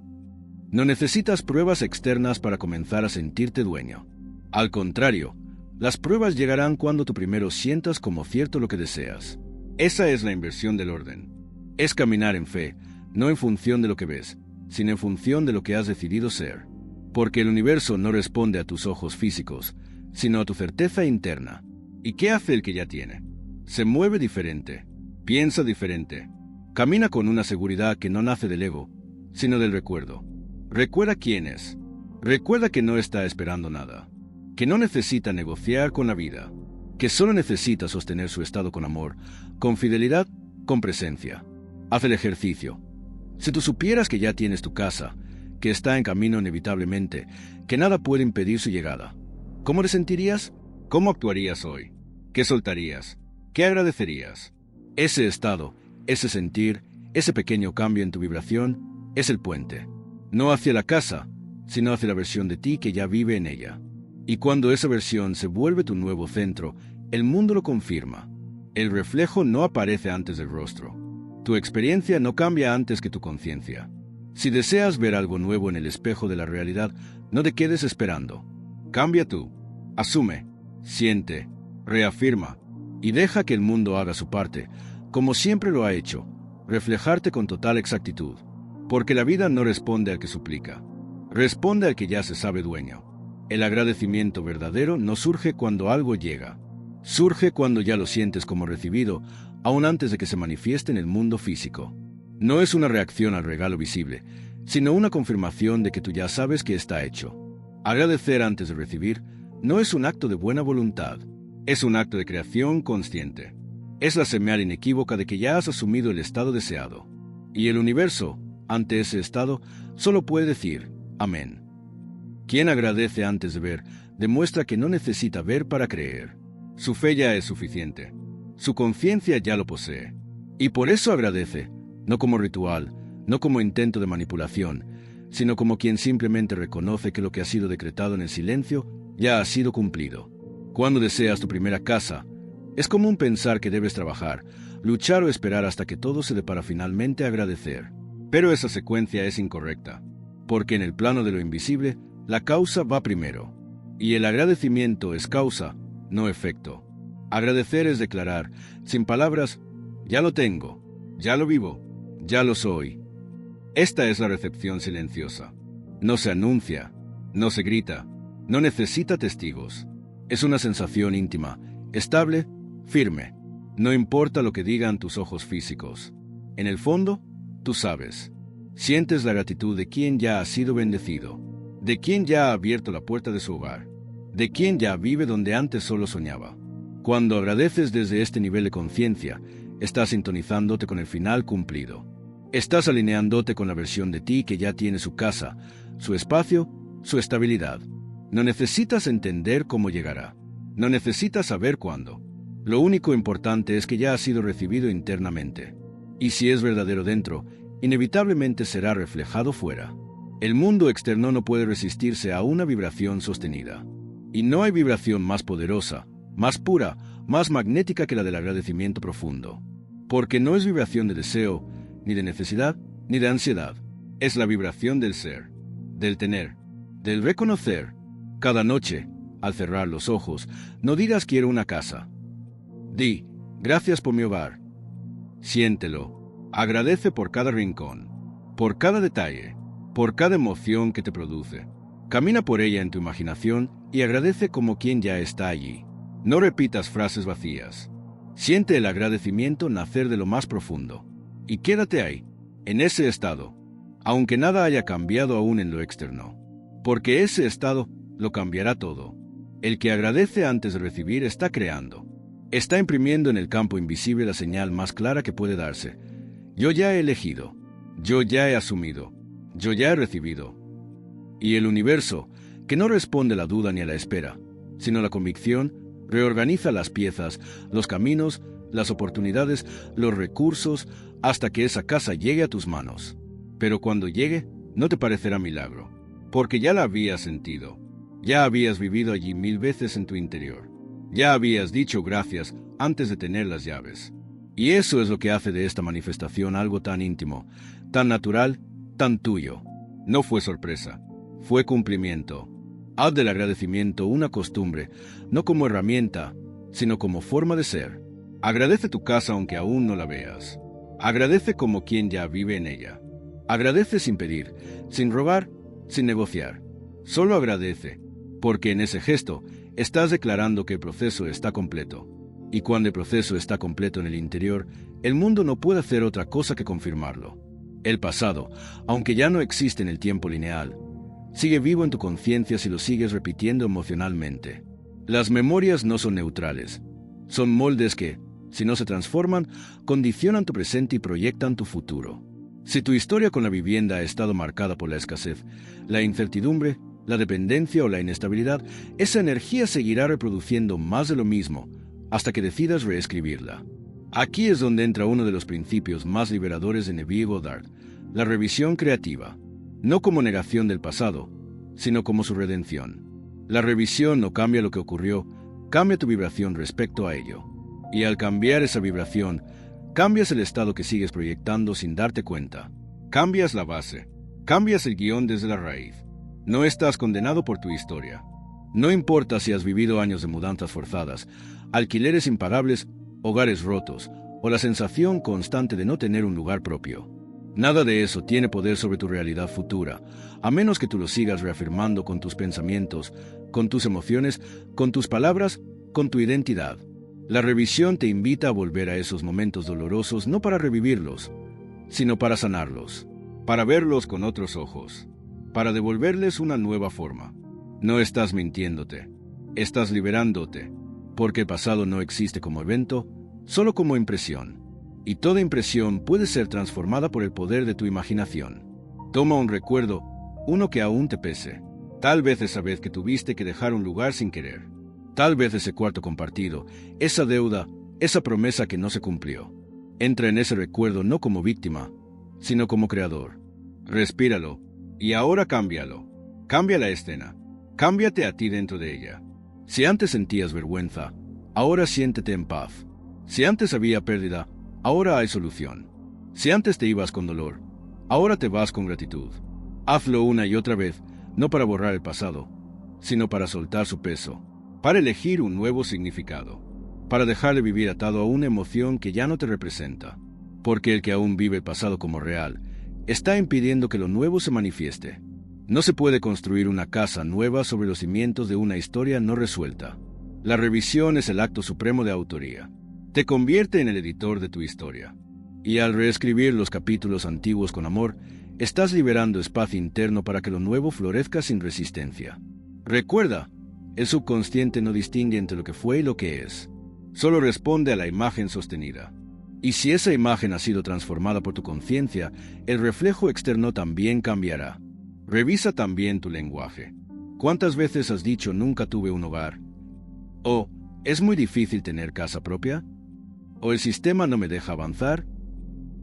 No necesitas pruebas externas para comenzar a sentirte dueño. Al contrario, las pruebas llegarán cuando tú primero sientas como cierto lo que deseas. Esa es la inversión del orden. Es caminar en fe, no en función de lo que ves, sino en función de lo que has decidido ser. Porque el universo no responde a tus ojos físicos, sino a tu certeza interna. ¿Y qué hace el que ya tiene? Se mueve diferente, piensa diferente, camina con una seguridad que no nace del ego, sino del recuerdo. Recuerda quién es. Recuerda que no está esperando nada, que no necesita negociar con la vida, que solo necesita sostener su estado con amor, con fidelidad, con presencia. Haz el ejercicio. Si tú supieras que ya tienes tu casa, que está en camino inevitablemente, que nada puede impedir su llegada, ¿cómo te sentirías? ¿Cómo actuarías hoy? ¿Qué soltarías? ¿Qué agradecerías? Ese estado, ese sentir, ese pequeño cambio en tu vibración, es el puente. No hacia la casa, sino hacia la versión de ti que ya vive en ella. Y cuando esa versión se vuelve tu nuevo centro, el mundo lo confirma. El reflejo no aparece antes del rostro. Tu experiencia no cambia antes que tu conciencia. Si deseas ver algo nuevo en el espejo de la realidad, no te quedes esperando. Cambia tú. Asume, siente, reafirma y deja que el mundo haga su parte, como siempre lo ha hecho, reflejarte con total exactitud. Porque la vida no responde al que suplica, responde al que ya se sabe dueño. El agradecimiento verdadero no surge cuando algo llega, surge cuando ya lo sientes como recibido, aún antes de que se manifieste en el mundo físico. No es una reacción al regalo visible, sino una confirmación de que tú ya sabes que está hecho. Agradecer antes de recibir no es un acto de buena voluntad, es un acto de creación consciente. Es la señal inequívoca de que ya has asumido el estado deseado. Y el universo, ante ese estado, solo puede decir, amén. Quien agradece antes de ver, demuestra que no necesita ver para creer. Su fe ya es suficiente. Su conciencia ya lo posee. Y por eso agradece, no como ritual, no como intento de manipulación, sino como quien simplemente reconoce que lo que ha sido decretado en el silencio ya ha sido cumplido. Cuando deseas tu primera casa, es común pensar que debes trabajar, luchar o esperar hasta que todo se dé para finalmente agradecer. Pero esa secuencia es incorrecta, porque en el plano de lo invisible, la causa va primero, y el agradecimiento es causa, no efecto. Agradecer es declarar, sin palabras, ya lo tengo, ya lo vivo, ya lo soy. Esta es la recepción silenciosa. No se anuncia, no se grita, no necesita testigos. Es una sensación íntima, estable, firme. No importa lo que digan tus ojos físicos. En el fondo, tú sabes. Sientes la gratitud de quien ya ha sido bendecido, de quien ya ha abierto la puerta de su hogar, de quien ya vive donde antes solo soñaba. Cuando agradeces desde este nivel de conciencia, estás sintonizándote con el final cumplido. Estás alineándote con la versión de ti que ya tiene su casa, su espacio, su estabilidad. No necesitas entender cómo llegará. No necesitas saber cuándo. Lo único importante es que ya ha sido recibido internamente. Y si es verdadero dentro, inevitablemente será reflejado fuera. El mundo externo no puede resistirse a una vibración sostenida. Y no hay vibración más poderosa, más pura, más magnética que la del agradecimiento profundo. Porque no es vibración de deseo, ni de necesidad, ni de ansiedad. Es la vibración del ser, del tener, del reconocer. Cada noche, al cerrar los ojos, no digas quiero una casa. Di, gracias por mi hogar. Siéntelo. Agradece por cada rincón, por cada detalle, por cada emoción que te produce. Camina por ella en tu imaginación y agradece como quien ya está allí. No repitas frases vacías. Siente el agradecimiento nacer de lo más profundo. Y quédate ahí, en ese estado, aunque nada haya cambiado aún en lo externo. Porque ese estado lo cambiará todo. El que agradece antes de recibir está creando. Está imprimiendo en el campo invisible la señal más clara que puede darse. Yo ya he elegido. Yo ya he asumido. Yo ya he recibido. Y el universo, que no responde a la duda ni a la espera, sino a la convicción, reorganiza las piezas, los caminos, las oportunidades, los recursos, hasta que esa casa llegue a tus manos. Pero cuando llegue, no te parecerá milagro, porque ya la habías sentido. Ya habías vivido allí 1000 veces en tu interior. Ya habías dicho gracias antes de tener las llaves. Y eso es lo que hace de esta manifestación algo tan íntimo, tan natural, tan tuyo. No fue sorpresa, fue cumplimiento. Haz del agradecimiento una costumbre, no como herramienta, sino como forma de ser. Agradece tu casa aunque aún no la veas. Agradece como quien ya vive en ella. Agradece sin pedir, sin rogar, sin negociar. Solo agradece, porque en ese gesto estás declarando que el proceso está completo. Y cuando el proceso está completo en el interior, el mundo no puede hacer otra cosa que confirmarlo. El pasado, aunque ya no existe en el tiempo lineal, sigue vivo en tu conciencia si lo sigues repitiendo emocionalmente. Las memorias no son neutrales. Son moldes que, si no se transforman, condicionan tu presente y proyectan tu futuro. Si tu historia con la vivienda ha estado marcada por la escasez, la incertidumbre, la dependencia o la inestabilidad, esa energía seguirá reproduciendo más de lo mismo hasta que decidas reescribirla. Aquí es donde entra uno de los principios más liberadores de Neville Goddard, la revisión creativa, no como negación del pasado, sino como su redención. La revisión no cambia lo que ocurrió, cambia tu vibración respecto a ello. Y al cambiar esa vibración, Cambias el estado que sigues proyectando sin darte cuenta. Cambias la base. Cambias el guión desde la raíz. No estás condenado por tu historia. No importa si has vivido años de mudanzas forzadas, alquileres impagables, hogares rotos, o la sensación constante de no tener un lugar propio. Nada de eso tiene poder sobre tu realidad futura, a menos que tú lo sigas reafirmando con tus pensamientos, con tus emociones, con tus palabras, con tu identidad. La revisión te invita a volver a esos momentos dolorosos no para revivirlos, sino para sanarlos, para verlos con otros ojos, para devolverles una nueva forma. No estás mintiéndote, estás liberándote, porque el pasado no existe como evento, solo como impresión. Y toda impresión puede ser transformada por el poder de tu imaginación. Toma un recuerdo, uno que aún te pese. Tal vez esa vez que tuviste que dejar un lugar sin querer. Tal vez ese cuarto compartido, esa deuda, esa promesa que no se cumplió. Entra en ese recuerdo no como víctima, sino como creador. Respíralo, y ahora cámbialo. Cambia la escena. Cámbiate a ti dentro de ella. Si antes sentías vergüenza, ahora siéntete en paz. Si antes había pérdida, ahora hay solución. Si antes te ibas con dolor, ahora te vas con gratitud. Hazlo una y otra vez, no para borrar el pasado, sino para soltar su peso, para elegir un nuevo significado, para dejar de vivir atado a una emoción que ya no te representa. Porque el que aún vive el pasado como real, está impidiendo que lo nuevo se manifieste. No se puede construir una casa nueva sobre los cimientos de una historia no resuelta. La revisión es el acto supremo de autoría. Te convierte en el editor de tu historia. Y al reescribir los capítulos antiguos con amor, estás liberando espacio interno para que lo nuevo florezca sin resistencia. Recuerda, el subconsciente no distingue entre lo que fue y lo que es. Solo responde a la imagen sostenida. Y si esa imagen ha sido transformada por tu conciencia, el reflejo externo también cambiará. Revisa también tu lenguaje. ¿Cuántas veces has dicho nunca tuve un hogar? ¿O es muy difícil tener casa propia? ¿O el sistema no me deja avanzar?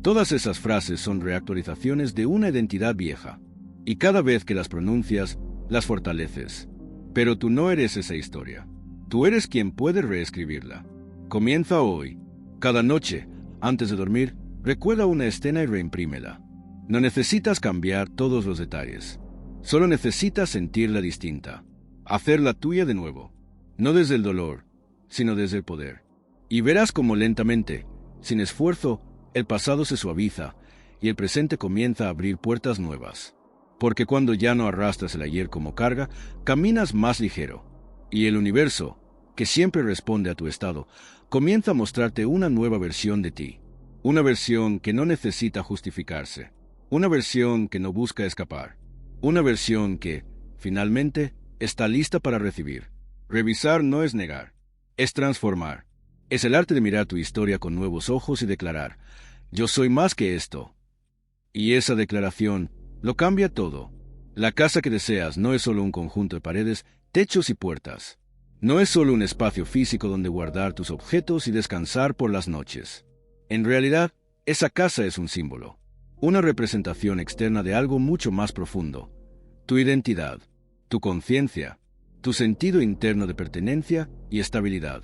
Todas esas frases son reactualizaciones de una identidad vieja, y cada vez que las pronuncias, las fortaleces. Pero tú no eres esa historia. Tú eres quien puede reescribirla. Comienza hoy. Cada noche, antes de dormir, recuerda una escena y reimprímela. No necesitas cambiar todos los detalles. Solo necesitas sentirla distinta. Hacerla tuya de nuevo. No desde el dolor, sino desde el poder. Y verás cómo lentamente, sin esfuerzo, el pasado se suaviza y el presente comienza a abrir puertas nuevas. Porque cuando ya no arrastras el ayer como carga, caminas más ligero. Y el universo, que siempre responde a tu estado, comienza a mostrarte una nueva versión de ti. Una versión que no necesita justificarse. Una versión que no busca escapar. Una versión que, finalmente, está lista para recibir. Revisar no es negar, es transformar. Es el arte de mirar tu historia con nuevos ojos y declarar, yo soy más que esto. Y esa declaración lo cambia todo. La casa que deseas no es solo un conjunto de paredes, techos y puertas. No es solo un espacio físico donde guardar tus objetos y descansar por las noches. En realidad, esa casa es un símbolo, una representación externa de algo mucho más profundo. Tu identidad, tu conciencia, tu sentido interno de pertenencia y estabilidad.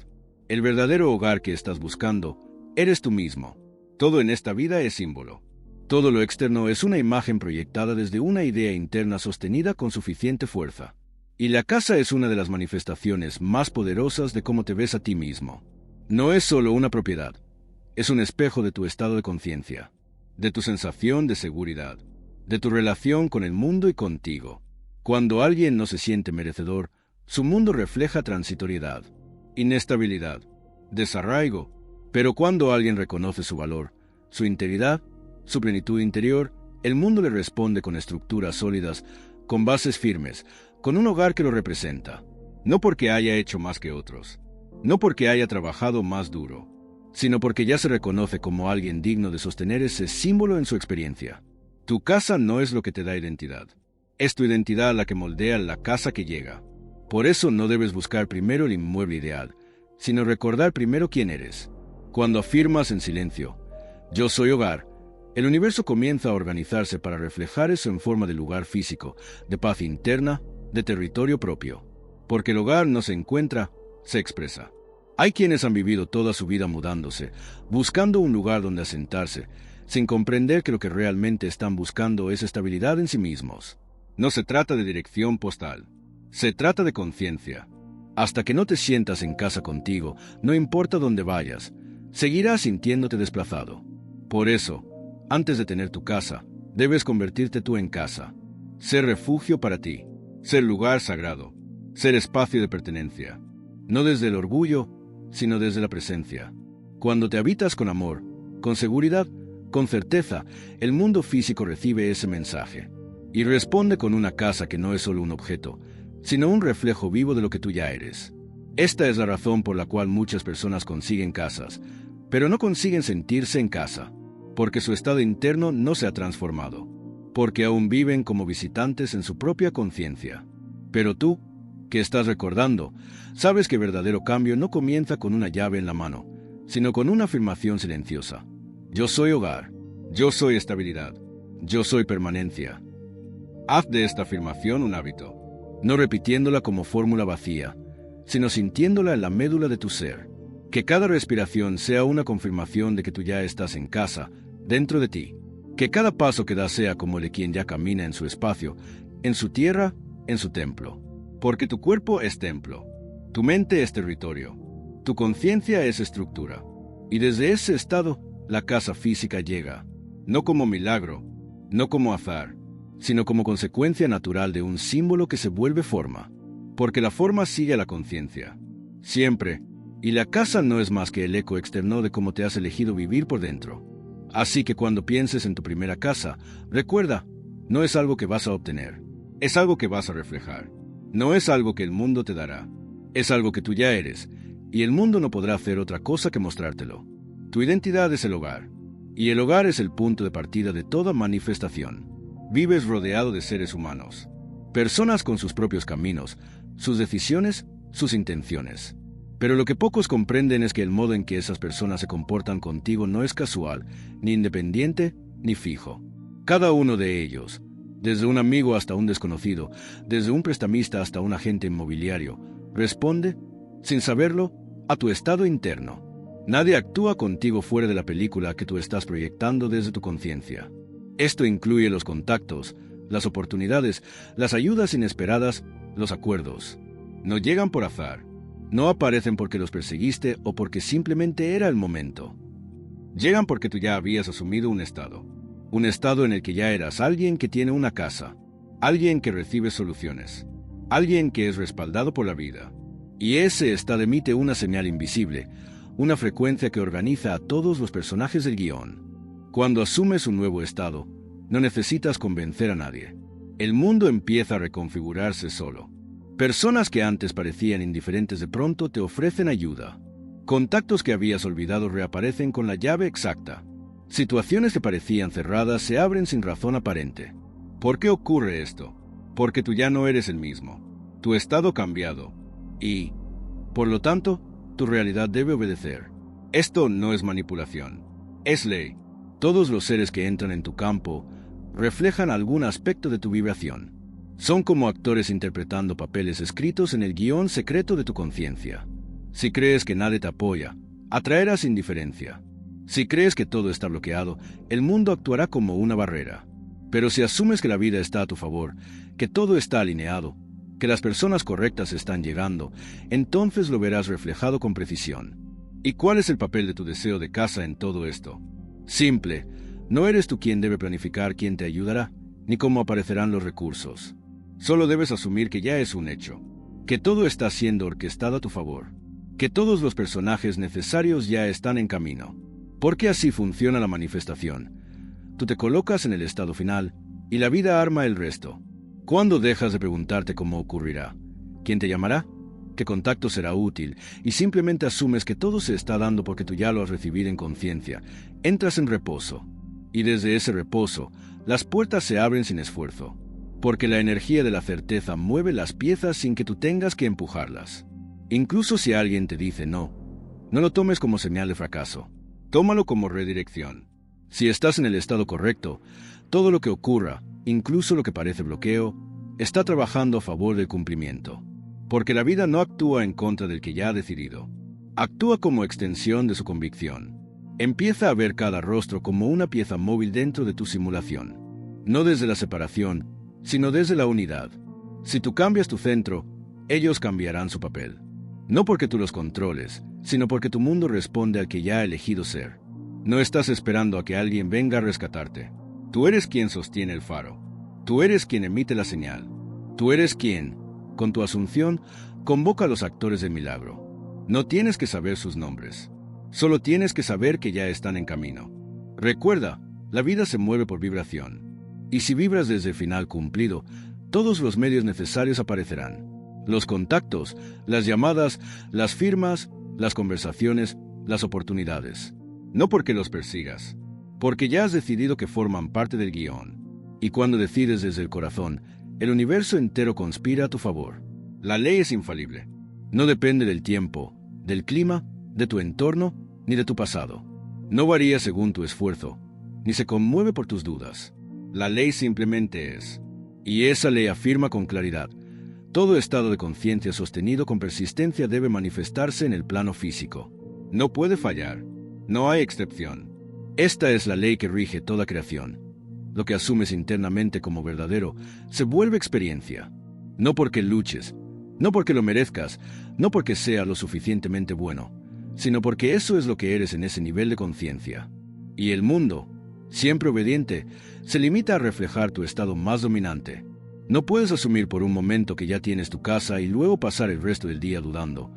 El verdadero hogar que estás buscando, eres tú mismo. Todo en esta vida es símbolo. Todo lo externo es una imagen proyectada desde una idea interna sostenida con suficiente fuerza. Y la casa es una de las manifestaciones más poderosas de cómo te ves a ti mismo. No es solo una propiedad, es un espejo de tu estado de conciencia, de tu sensación de seguridad, de tu relación con el mundo y contigo. Cuando alguien no se siente merecedor, su mundo refleja transitoriedad, inestabilidad, desarraigo. Pero cuando alguien reconoce su valor, su integridad, su plenitud interior, el mundo le responde con estructuras sólidas, con bases firmes, con un hogar que lo representa. No porque haya hecho más que otros, no porque haya trabajado más duro, sino porque ya se reconoce como alguien digno de sostener ese símbolo en su experiencia. Tu casa no es lo que te da identidad. Es tu identidad la que moldea la casa que llega. Por eso no debes buscar primero el inmueble ideal, sino recordar primero quién eres. Cuando afirmas en silencio, yo soy hogar, el universo comienza a organizarse para reflejar eso en forma de lugar físico, de paz interna, de territorio propio. Porque el hogar no se encuentra, se expresa. Hay quienes han vivido toda su vida mudándose, buscando un lugar donde asentarse, sin comprender que lo que realmente están buscando es estabilidad en sí mismos. No se trata de dirección postal, se trata de conciencia. Hasta que no te sientas en casa contigo, no importa dónde vayas, seguirás sintiéndote desplazado. Por eso, antes de tener tu casa, debes convertirte tú en casa, ser refugio para ti, ser lugar sagrado, ser espacio de pertenencia, no desde el orgullo, sino desde la presencia. Cuando te habitas con amor, con seguridad, con certeza, el mundo físico recibe ese mensaje y responde con una casa que no es solo un objeto, sino un reflejo vivo de lo que tú ya eres. Esta es la razón por la cual muchas personas consiguen casas, pero no consiguen sentirse en casa, porque su estado interno no se ha transformado, porque aún viven como visitantes en su propia conciencia. Pero tú, que estás recordando, sabes que verdadero cambio no comienza con una llave en la mano, sino con una afirmación silenciosa. Yo soy hogar, yo soy estabilidad, yo soy permanencia. Haz de esta afirmación un hábito, no repitiéndola como fórmula vacía, sino sintiéndola en la médula de tu ser. Que cada respiración sea una confirmación de que tú ya estás en casa, dentro de ti. Que cada paso que das sea como el de quien ya camina en su espacio, en su tierra, en su templo. Porque tu cuerpo es templo, tu mente es territorio, tu conciencia es estructura. Y desde ese estado, la casa física llega, no como milagro, no como azar, sino como consecuencia natural de un símbolo que se vuelve forma. Porque la forma sigue a la conciencia, siempre, y la casa no es más que el eco externo de cómo te has elegido vivir por dentro. Así que cuando pienses en tu primera casa, recuerda, no es algo que vas a obtener, es algo que vas a reflejar. No es algo que el mundo te dará, es algo que tú ya eres, y el mundo no podrá hacer otra cosa que mostrártelo. Tu identidad es el hogar, y el hogar es el punto de partida de toda manifestación. Vives rodeado de seres humanos, personas con sus propios caminos, sus decisiones, sus intenciones. Pero lo que pocos comprenden es que el modo en que esas personas se comportan contigo no es casual, ni independiente, ni fijo. Cada uno de ellos, desde un amigo hasta un desconocido, desde un prestamista hasta un agente inmobiliario, responde, sin saberlo, a tu estado interno. Nadie actúa contigo fuera de la película que tú estás proyectando desde tu conciencia. Esto incluye los contactos, las oportunidades, las ayudas inesperadas, los acuerdos. No llegan por azar. No aparecen porque los perseguiste o porque simplemente era el momento. Llegan porque tú ya habías asumido un estado en el que ya eras alguien que tiene una casa, alguien que recibe soluciones, alguien que es respaldado por la vida. Y ese estado emite una señal invisible, una frecuencia que organiza a todos los personajes del guión. Cuando asumes un nuevo estado, no necesitas convencer a nadie. El mundo empieza a reconfigurarse solo. Personas que antes parecían indiferentes de pronto te ofrecen ayuda. Contactos que habías olvidado reaparecen con la llave exacta. Situaciones que parecían cerradas se abren sin razón aparente. ¿Por qué ocurre esto? Porque tú ya no eres el mismo. Tu estado ha cambiado. Y, por lo tanto, tu realidad debe obedecer. Esto no es manipulación. Es ley. Todos los seres que entran en tu campo reflejan algún aspecto de tu vibración. Son como actores interpretando papeles escritos en el guión secreto de tu conciencia. Si crees que nadie te apoya, atraerás indiferencia. Si crees que todo está bloqueado, el mundo actuará como una barrera. Pero si asumes que la vida está a tu favor, que todo está alineado, que las personas correctas están llegando, entonces lo verás reflejado con precisión. ¿Y cuál es el papel de tu deseo de casa en todo esto? Simple, no eres tú quien debe planificar quién te ayudará, ni cómo aparecerán los recursos. Solo debes asumir que ya es un hecho, que todo está siendo orquestado a tu favor, que todos los personajes necesarios ya están en camino. Porque así funciona la manifestación. Tú te colocas en el estado final y la vida arma el resto. ¿Cuándo dejas de preguntarte cómo ocurrirá? ¿Quién te llamará? ¿Qué contacto será útil? Y simplemente asumes que todo se está dando porque tú ya lo has recibido en conciencia. Entras en reposo. Y desde ese reposo, las puertas se abren sin esfuerzo. Porque la energía de la certeza mueve las piezas sin que tú tengas que empujarlas. Incluso si alguien te dice no, no lo tomes como señal de fracaso. Tómalo como redirección. Si estás en el estado correcto, todo lo que ocurra, incluso lo que parece bloqueo, está trabajando a favor del cumplimiento. Porque la vida no actúa en contra del que ya ha decidido. Actúa como extensión de su convicción. Empieza a ver cada rostro como una pieza móvil dentro de tu simulación. No desde la separación, sino desde la unidad. Si tú cambias tu centro, ellos cambiarán su papel. No porque tú los controles, sino porque tu mundo responde al que ya ha elegido ser. No estás esperando a que alguien venga a rescatarte. Tú eres quien sostiene el faro. Tú eres quien emite la señal. Tú eres quien, con tu asunción, convoca a los actores del milagro. No tienes que saber sus nombres. Solo tienes que saber que ya están en camino. Recuerda, la vida se mueve por vibración. Y si vibras desde el final cumplido, todos los medios necesarios aparecerán. Los contactos, las llamadas, las firmas, las conversaciones, las oportunidades. No porque los persigas, porque ya has decidido que forman parte del guión. Y cuando decides desde el corazón, el universo entero conspira a tu favor. La ley es infalible. No depende del tiempo, del clima, de tu entorno, ni de tu pasado. No varía según tu esfuerzo, ni se conmueve por tus dudas. La ley simplemente es. Y esa ley afirma con claridad: todo estado de conciencia sostenido con persistencia debe manifestarse en el plano físico. No puede fallar. No hay excepción. Esta es la ley que rige toda creación. Lo que asumes internamente como verdadero se vuelve experiencia. No porque luches, no porque lo merezcas, no porque sea lo suficientemente bueno, sino porque eso es lo que eres en ese nivel de conciencia. Y el mundo, siempre obediente, se limita a reflejar tu estado más dominante. No puedes asumir por un momento que ya tienes tu casa y luego pasar el resto del día dudando,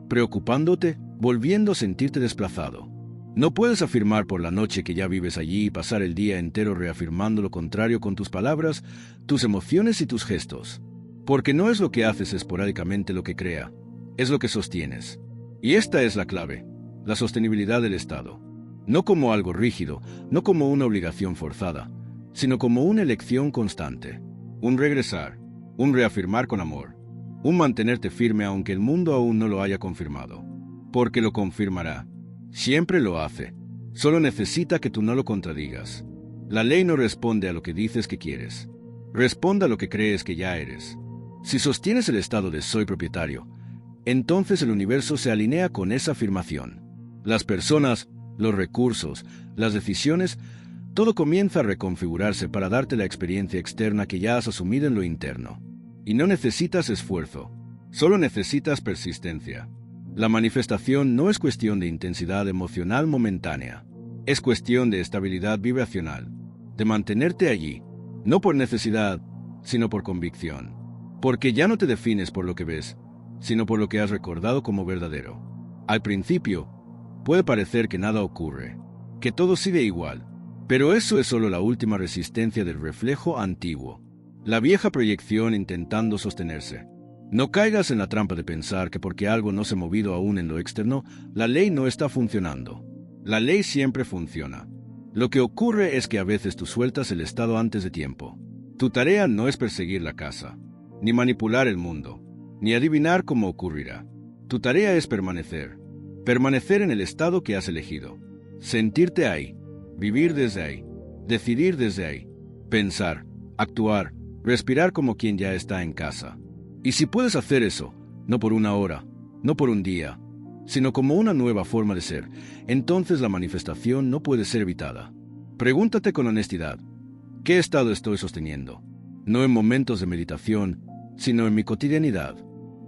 preocupándote, volviendo a sentirte desplazado. No puedes afirmar por la noche que ya vives allí y pasar el día entero reafirmando lo contrario con tus palabras, tus emociones y tus gestos. Porque no es lo que haces esporádicamente lo que crea, es lo que sostienes. Y esta es la clave, la sostenibilidad del estado. No como algo rígido, no como una obligación forzada, sino como una elección constante. Un regresar, un reafirmar con amor, un mantenerte firme aunque el mundo aún no lo haya confirmado. Porque lo confirmará. Siempre lo hace. Solo necesita que tú no lo contradigas. La ley no responde a lo que dices que quieres. Responde a lo que crees que ya eres. Si sostienes el estado de soy propietario, entonces el universo se alinea con esa afirmación. Las personas, los recursos, las decisiones, todo comienza a reconfigurarse para darte la experiencia externa que ya has asumido en lo interno. Y no necesitas esfuerzo, solo necesitas persistencia. La manifestación no es cuestión de intensidad emocional momentánea, es cuestión de estabilidad vibracional, de mantenerte allí, no por necesidad, sino por convicción. Porque ya no te defines por lo que ves, sino por lo que has recordado como verdadero. Al principio, puede parecer que nada ocurre, que todo sigue igual, pero eso es solo la última resistencia del reflejo antiguo, la vieja proyección intentando sostenerse. No caigas en la trampa de pensar que porque algo no se ha movido aún en lo externo, la ley no está funcionando. La ley siempre funciona. Lo que ocurre es que a veces tú sueltas el estado antes de tiempo. Tu tarea no es perseguir la casa, ni manipular el mundo, ni adivinar cómo ocurrirá. Tu tarea es permanecer en el estado que has elegido. Sentirte ahí, vivir desde ahí, decidir desde ahí, pensar, actuar, respirar como quien ya está en casa. Y si puedes hacer eso, no por una hora, no por un día, sino como una nueva forma de ser, entonces la manifestación no puede ser evitada. Pregúntate con honestidad, ¿qué estado estoy sosteniendo? No en momentos de meditación, sino en mi cotidianidad.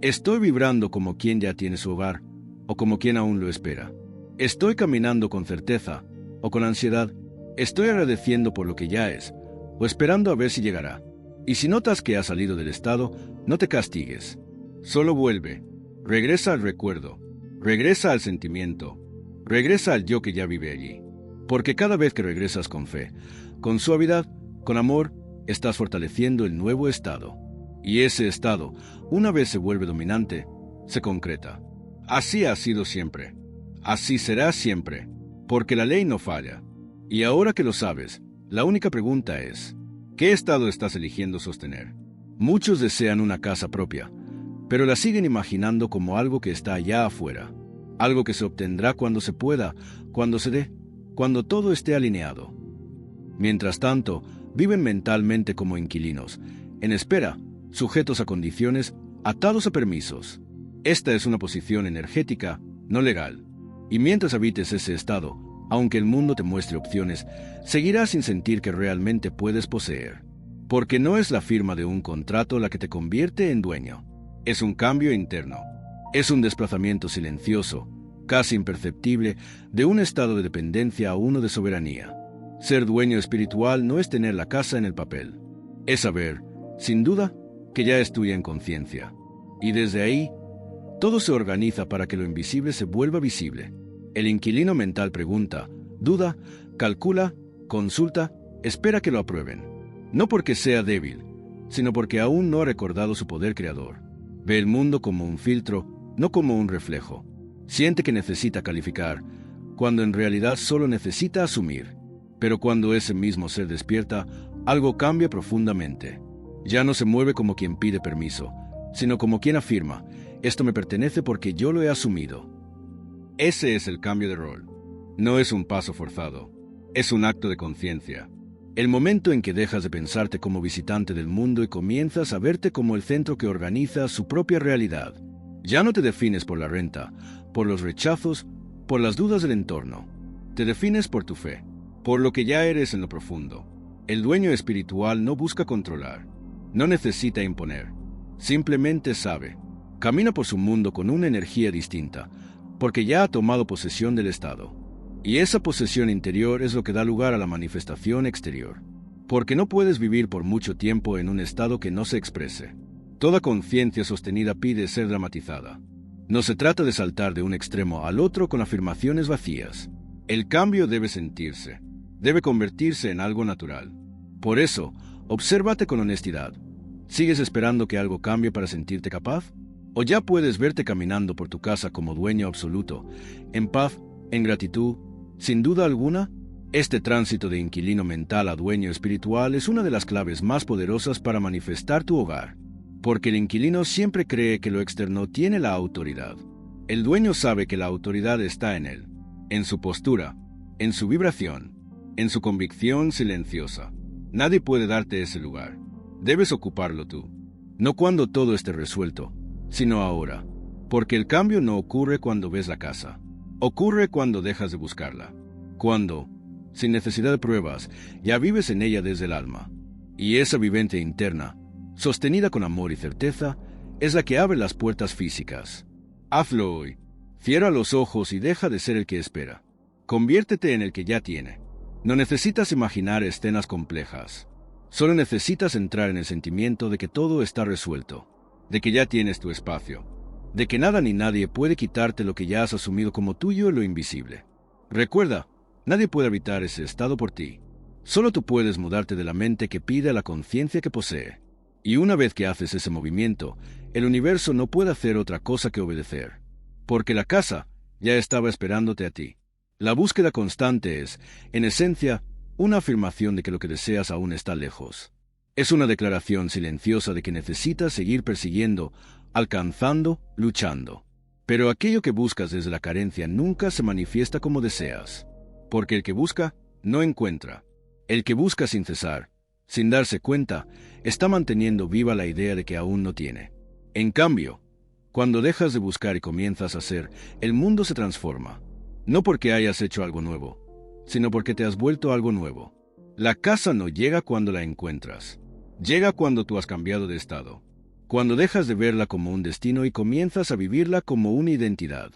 ¿Estoy vibrando como quien ya tiene su hogar, o como quien aún lo espera? ¿Estoy caminando con certeza, o con ansiedad? ¿Estoy agradeciendo por lo que ya es, o esperando a ver si llegará? Y si notas que has salido del estado, no te castigues. Solo vuelve. Regresa al recuerdo. Regresa al sentimiento. Regresa al yo que ya vive allí. Porque cada vez que regresas con fe, con suavidad, con amor, estás fortaleciendo el nuevo estado. Y ese estado, una vez se vuelve dominante, se concreta. Así ha sido siempre. Así será siempre. Porque la ley no falla. Y ahora que lo sabes, la única pregunta es: ¿qué estado estás eligiendo sostener? Muchos desean una casa propia, pero la siguen imaginando como algo que está allá afuera, algo que se obtendrá cuando se pueda, cuando se dé, cuando todo esté alineado. Mientras tanto, viven mentalmente como inquilinos, en espera, sujetos a condiciones, atados a permisos. Esta es una posición energética no legal. Y mientras habites ese estado, aunque el mundo te muestre opciones, seguirás sin sentir que realmente puedes poseer. Porque no es la firma de un contrato la que te convierte en dueño. Es un cambio interno. Es un desplazamiento silencioso, casi imperceptible, de un estado de dependencia a uno de soberanía. Ser dueño espiritual no es tener la casa en el papel. Es saber, sin duda, que ya es tuya en conciencia. Y desde ahí, todo se organiza para que lo invisible se vuelva visible. El inquilino mental pregunta, duda, calcula, consulta, espera que lo aprueben. No porque sea débil, sino porque aún no ha recordado su poder creador. Ve el mundo como un filtro, no como un reflejo. Siente que necesita calificar, cuando en realidad solo necesita asumir. Pero cuando ese mismo ser despierta, algo cambia profundamente. Ya no se mueve como quien pide permiso, sino como quien afirma, esto me pertenece porque yo lo he asumido. Ese es el cambio de rol. No es un paso forzado, es un acto de conciencia. El momento en que dejas de pensarte como visitante del mundo y comienzas a verte como el centro que organiza su propia realidad. Ya no te defines por la renta, por los rechazos, por las dudas del entorno. Te defines por tu fe, por lo que ya eres en lo profundo. El dueño espiritual no busca controlar, no necesita imponer. Simplemente sabe. Camina por su mundo con una energía distinta, porque ya ha tomado posesión del estado. Y esa posesión interior es lo que da lugar a la manifestación exterior. Porque no puedes vivir por mucho tiempo en un estado que no se exprese. Toda conciencia sostenida pide ser dramatizada. No se trata de saltar de un extremo al otro con afirmaciones vacías. El cambio debe sentirse, debe convertirse en algo natural. Por eso, obsérvate con honestidad. ¿Sigues esperando que algo cambie para sentirte capaz? ¿O ya puedes verte caminando por tu casa como dueño absoluto, en paz, en gratitud, sin duda alguna? Este tránsito de inquilino mental a dueño espiritual es una de las claves más poderosas para manifestar tu hogar. Porque el inquilino siempre cree que lo externo tiene la autoridad. El dueño sabe que la autoridad está en él, en su postura, en su vibración, en su convicción silenciosa. Nadie puede darte ese lugar. Debes ocuparlo tú. No cuando todo esté resuelto, sino ahora. Porque el cambio no ocurre cuando ves la casa. Ocurre cuando dejas de buscarla. Cuando, sin necesidad de pruebas, ya vives en ella desde el alma. Y esa vivencia interna, sostenida con amor y certeza, es la que abre las puertas físicas. Hazlo hoy. Cierra los ojos y deja de ser el que espera. Conviértete en el que ya tiene. No necesitas imaginar escenas complejas. Solo necesitas entrar en el sentimiento de que todo está resuelto, de que ya tienes tu espacio, de que nada ni nadie puede quitarte lo que ya has asumido como tuyo en lo invisible. Recuerda, nadie puede habitar ese estado por ti. Solo tú puedes mudarte de la mente que pide a la conciencia que posee. Y una vez que haces ese movimiento, el universo no puede hacer otra cosa que obedecer. Porque la casa ya estaba esperándote a ti. La búsqueda constante es, en esencia, una afirmación de que lo que deseas aún está lejos. Es una declaración silenciosa de que necesitas seguir persiguiendo, alcanzando, luchando. Pero aquello que buscas desde la carencia nunca se manifiesta como deseas. Porque el que busca, no encuentra. El que busca sin cesar, sin darse cuenta, está manteniendo viva la idea de que aún no tiene. En cambio, cuando dejas de buscar y comienzas a ser, el mundo se transforma. No porque hayas hecho algo nuevo, sino porque te has vuelto algo nuevo. La casa no llega cuando la encuentras. Llega cuando tú has cambiado de estado. Cuando dejas de verla como un destino y comienzas a vivirla como una identidad.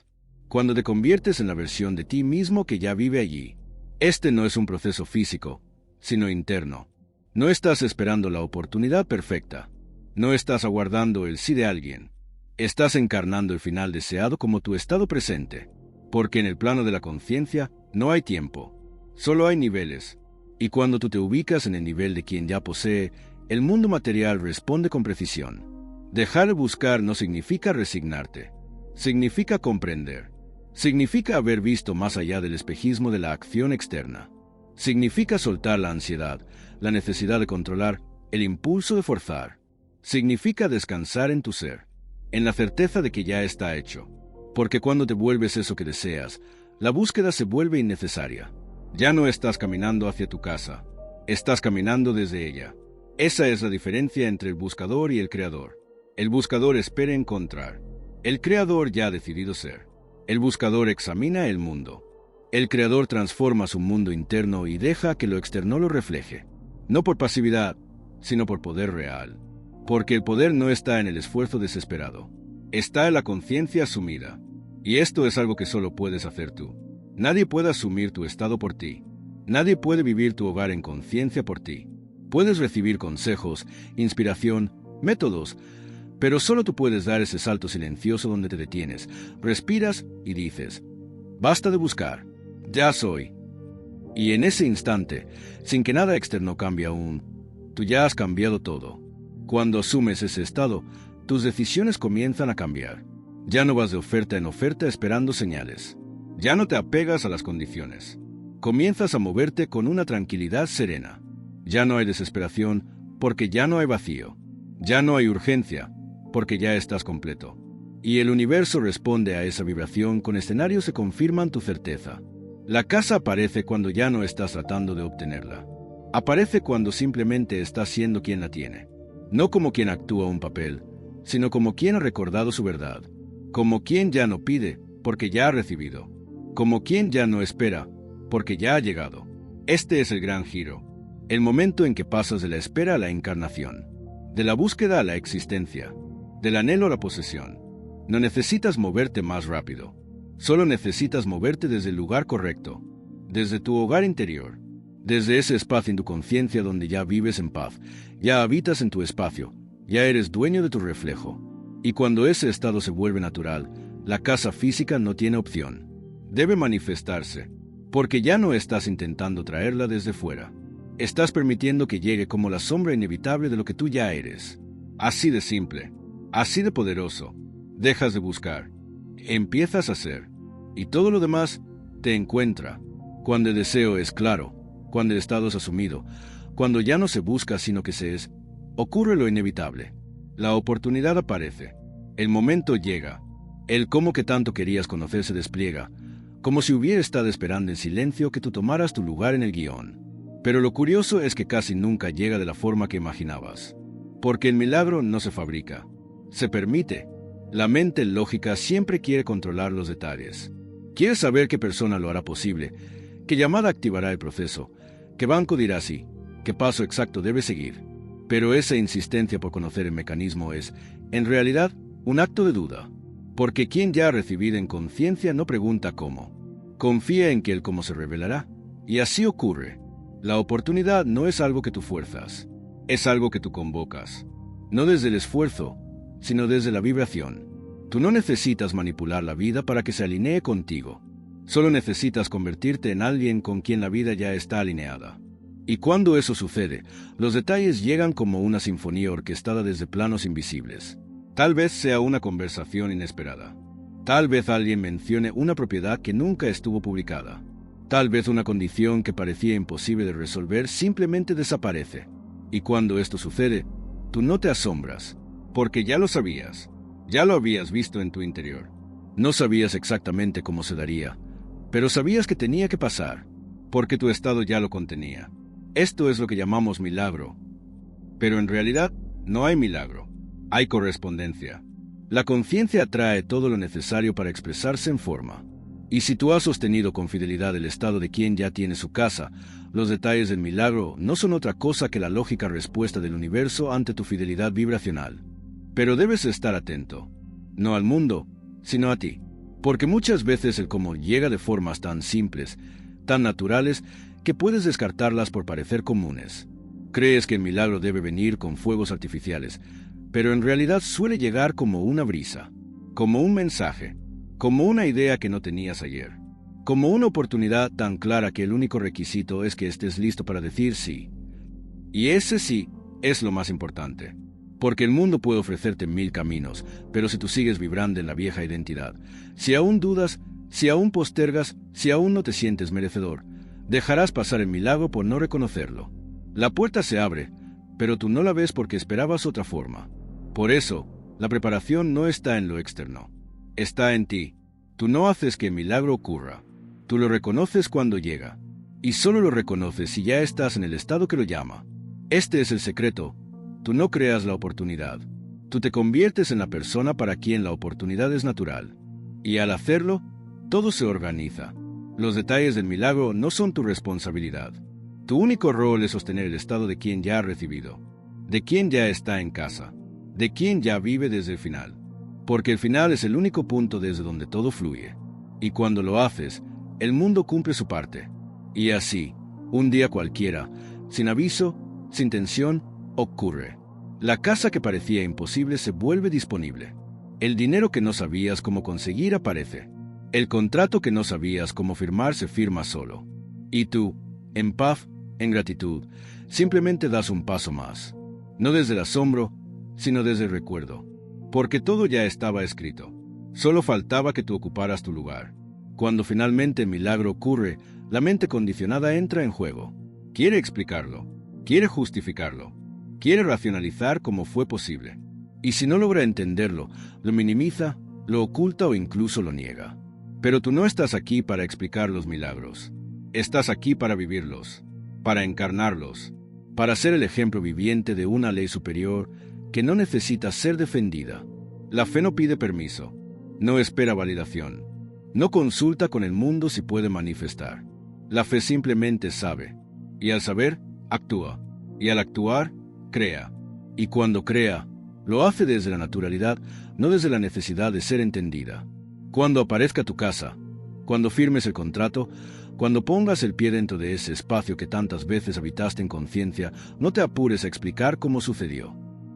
Cuando te conviertes en la versión de ti mismo que ya vive allí. Este no es un proceso físico, sino interno. No estás esperando la oportunidad perfecta. No estás aguardando el sí de alguien. Estás encarnando el final deseado como tu estado presente. Porque en el plano de la conciencia no hay tiempo. Solo hay niveles. Y cuando tú te ubicas en el nivel de quien ya posee, el mundo material responde con precisión. Dejar de buscar no significa resignarte. Significa comprender. Significa haber visto más allá del espejismo de la acción externa. Significa soltar la ansiedad, la necesidad de controlar, el impulso de forzar. Significa descansar en tu ser, en la certeza de que ya está hecho. Porque cuando te vuelves eso que deseas, la búsqueda se vuelve innecesaria. Ya no estás caminando hacia tu casa, estás caminando desde ella. Esa es la diferencia entre el buscador y el creador. El buscador espera encontrar. El creador ya ha decidido ser. El buscador examina el mundo. El creador transforma su mundo interno y deja que lo externo lo refleje. No por pasividad, sino por poder real. Porque el poder no está en el esfuerzo desesperado. Está en la conciencia asumida. Y esto es algo que solo puedes hacer tú. Nadie puede asumir tu estado por ti. Nadie puede vivir tu hogar en conciencia por ti. Puedes recibir consejos, inspiración, métodos, pero solo tú puedes dar ese salto silencioso donde te detienes, respiras y dices, basta de buscar, ya soy. Y en ese instante, sin que nada externo cambie aún, tú ya has cambiado todo. Cuando asumes ese estado, tus decisiones comienzan a cambiar. Ya no vas de oferta en oferta esperando señales. Ya no te apegas a las condiciones. Comienzas a moverte con una tranquilidad serena. Ya no hay desesperación porque ya no hay vacío. Ya no hay urgencia porque ya estás completo. Y el universo responde a esa vibración con escenarios que confirman tu certeza. La casa aparece cuando ya no estás tratando de obtenerla. Aparece cuando simplemente estás siendo quien la tiene. No como quien actúa un papel, sino como quien ha recordado su verdad. Como quien ya no pide porque ya ha recibido. Como quien ya no espera porque ya ha llegado. Este es el gran giro. El momento en que pasas de la espera a la encarnación, de la búsqueda a la existencia, del anhelo a la posesión. No necesitas moverte más rápido, solo necesitas moverte desde el lugar correcto, desde tu hogar interior, desde ese espacio en tu conciencia donde ya vives en paz, ya habitas en tu espacio, ya eres dueño de tu reflejo. Y cuando ese estado se vuelve natural, la casa física no tiene opción. Debe manifestarse, porque ya no estás intentando traerla desde fuera. Estás permitiendo que llegue como la sombra inevitable de lo que tú ya eres. Así de simple, así de poderoso. Dejas de buscar, empiezas a ser, y todo lo demás te encuentra. Cuando el deseo es claro, cuando el estado es asumido, cuando ya no se busca sino que se es, ocurre lo inevitable. La oportunidad aparece, el momento llega, el cómo que tanto querías conocer se despliega, como si hubiera estado esperando en silencio que tú tomaras tu lugar en el guión. Pero lo curioso es que casi nunca llega de la forma que imaginabas. Porque el milagro no se fabrica, se permite. La mente lógica siempre quiere controlar los detalles. Quiere saber qué persona lo hará posible, qué llamada activará el proceso, qué banco dirá sí, qué paso exacto debe seguir. Pero esa insistencia por conocer el mecanismo es, en realidad, un acto de duda. Porque quien ya ha recibido en conciencia no pregunta cómo. Confía en que el cómo se revelará. Y así ocurre. La oportunidad no es algo que tú fuerzas, es algo que tú convocas. No desde el esfuerzo, sino desde la vibración. Tú no necesitas manipular la vida para que se alinee contigo. Solo necesitas convertirte en alguien con quien la vida ya está alineada. Y cuando eso sucede, los detalles llegan como una sinfonía orquestada desde planos invisibles. Tal vez sea una conversación inesperada. Tal vez alguien mencione una propiedad que nunca estuvo publicada. Tal vez una condición que parecía imposible de resolver simplemente desaparece. Y cuando esto sucede, tú no te asombras, porque ya lo sabías, ya lo habías visto en tu interior. No sabías exactamente cómo se daría, pero sabías que tenía que pasar, porque tu estado ya lo contenía. Esto es lo que llamamos milagro. Pero en realidad no hay milagro, hay correspondencia. La conciencia atrae todo lo necesario para expresarse en forma. Y si tú has sostenido con fidelidad el estado de quien ya tiene su casa, los detalles del milagro no son otra cosa que la lógica respuesta del universo ante tu fidelidad vibracional. Pero debes estar atento, no al mundo, sino a ti. Porque muchas veces el cómo llega de formas tan simples, tan naturales, que puedes descartarlas por parecer comunes. Crees que el milagro debe venir con fuegos artificiales, pero en realidad suele llegar como una brisa, como un mensaje, como una idea que no tenías ayer, como una oportunidad tan clara que el único requisito es que estés listo para decir sí. Y ese sí es lo más importante, porque el mundo puede ofrecerte 1000 caminos, pero si tú sigues vibrando en la vieja identidad, si aún dudas, si aún postergas, si aún no te sientes merecedor, dejarás pasar el milagro por no reconocerlo. La puerta se abre, pero tú no la ves porque esperabas otra forma. Por eso, la preparación no está en lo externo. Está en ti. Tú no haces que el milagro ocurra. Tú lo reconoces cuando llega. Y solo lo reconoces si ya estás en el estado que lo llama. Este es el secreto. Tú no creas la oportunidad. Tú te conviertes en la persona para quien la oportunidad es natural. Y al hacerlo, Todo se organiza. Los detalles del milagro no son tu responsabilidad. Tu único rol es sostener el estado de quien ya ha recibido, de quien ya está en casa, de quien ya vive desde el final. Porque el final es el único punto desde donde todo fluye. Y cuando lo haces, el mundo cumple su parte. Y así, un día cualquiera, sin aviso, sin tensión, ocurre. La casa que parecía imposible se vuelve disponible. El dinero que no sabías cómo conseguir aparece. El contrato que no sabías cómo firmar se firma solo. Y tú, en paz, en gratitud, simplemente das un paso más. No desde el asombro, sino desde el recuerdo. Porque todo ya estaba escrito. Solo faltaba que tú ocuparas tu lugar. Cuando finalmente el milagro ocurre, la mente condicionada entra en juego. Quiere explicarlo, quiere justificarlo, quiere racionalizar cómo fue posible. Y si no logra entenderlo, lo minimiza, lo oculta o incluso lo niega. Pero tú no estás aquí para explicar los milagros. Estás aquí para vivirlos, para encarnarlos, para ser el ejemplo viviente de una ley superior que no necesita ser defendida. La fe no pide permiso, no espera validación, no consulta con el mundo si puede manifestar. La fe simplemente sabe, y al saber, actúa, y al actuar, crea. Y cuando crea, lo hace desde la naturalidad, no desde la necesidad de ser entendida. Cuando aparezca tu casa, cuando firmes el contrato, cuando pongas el pie dentro de ese espacio que tantas veces habitaste en conciencia, no te apures a explicar cómo sucedió.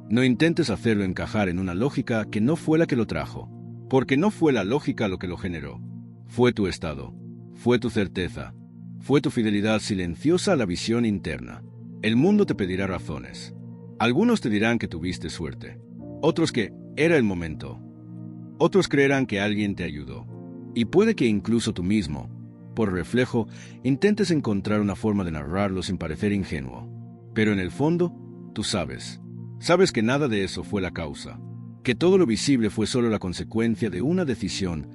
No intentes hacerlo encajar en una lógica que no fue la que lo trajo, porque no fue la lógica lo que lo generó. Fue tu estado, fue tu certeza, fue tu fidelidad silenciosa a la visión interna. El mundo te pedirá razones. Algunos te dirán que tuviste suerte, otros que era el momento. Otros creerán que alguien te ayudó. Y puede que incluso tú mismo, por reflejo, intentes encontrar una forma de narrarlo sin parecer ingenuo. Pero en el fondo, tú sabes que nada de eso fue la causa, que todo lo visible fue solo la consecuencia de una decisión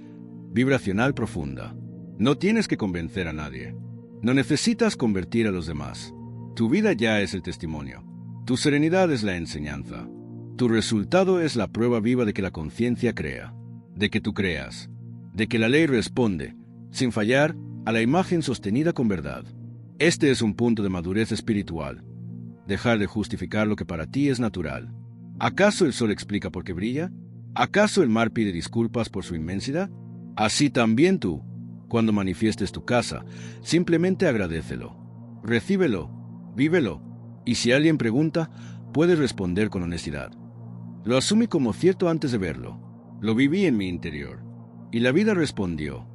vibracional profunda. No tienes que convencer a nadie. No necesitas convertir a los demás. Tu vida ya es el testimonio. Tu serenidad es la enseñanza. Tu resultado es la prueba viva de que la conciencia crea, de que tú creas, de que la ley responde, sin fallar, a la imagen sostenida con verdad. Este es un punto de madurez espiritual. Dejar de justificar lo que para ti es natural. ¿Acaso el sol explica por qué brilla? ¿Acaso el mar pide disculpas por su inmensidad? Así también tú, cuando manifiestes tu casa, simplemente agradécelo, recíbelo, vívelo, y si alguien pregunta, puedes responder con honestidad. Lo asumí como cierto antes de verlo. Lo viví en mi interior. Y la vida respondió.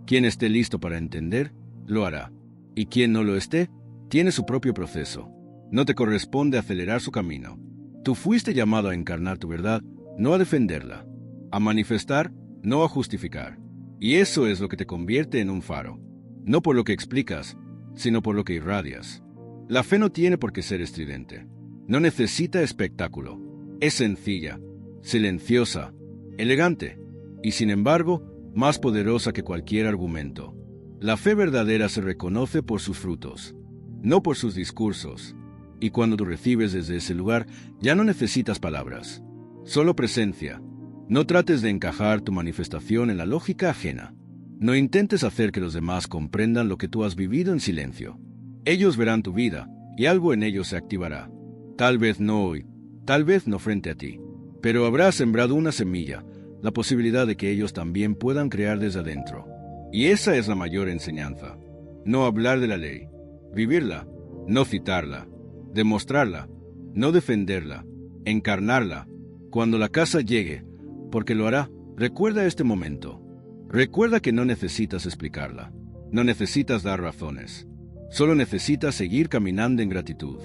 Quien esté listo para entender, lo hará. Y quien no lo esté, tiene su propio proceso. No te corresponde acelerar su camino. Tú fuiste llamado a encarnar tu verdad, no a defenderla. A manifestar, no a justificar. Y eso es lo que te convierte en un faro. No por lo que explicas, sino por lo que irradias. La fe no tiene por qué ser estridente. No necesita espectáculo. Es sencilla, silenciosa, elegante, y sin embargo, más poderosa que cualquier argumento. La fe verdadera se reconoce por sus frutos, no por sus discursos. Y cuando tú recibes desde ese lugar, ya no necesitas palabras, solo presencia. No trates de encajar tu manifestación en la lógica ajena. No intentes hacer que los demás comprendan lo que tú has vivido en silencio. Ellos verán tu vida, y algo en ellos se activará. Tal vez no hoy, tal vez no frente a ti, pero habrás sembrado una semilla, la posibilidad de que ellos también puedan crear desde adentro. Y esa es la mayor enseñanza. No hablar de la ley, vivirla, no citarla, demostrarla, no defenderla, encarnarla. Cuando la casa llegue, porque lo hará, recuerda este momento. Recuerda que no necesitas explicarla, no necesitas dar razones. Solo necesitas seguir caminando en gratitud,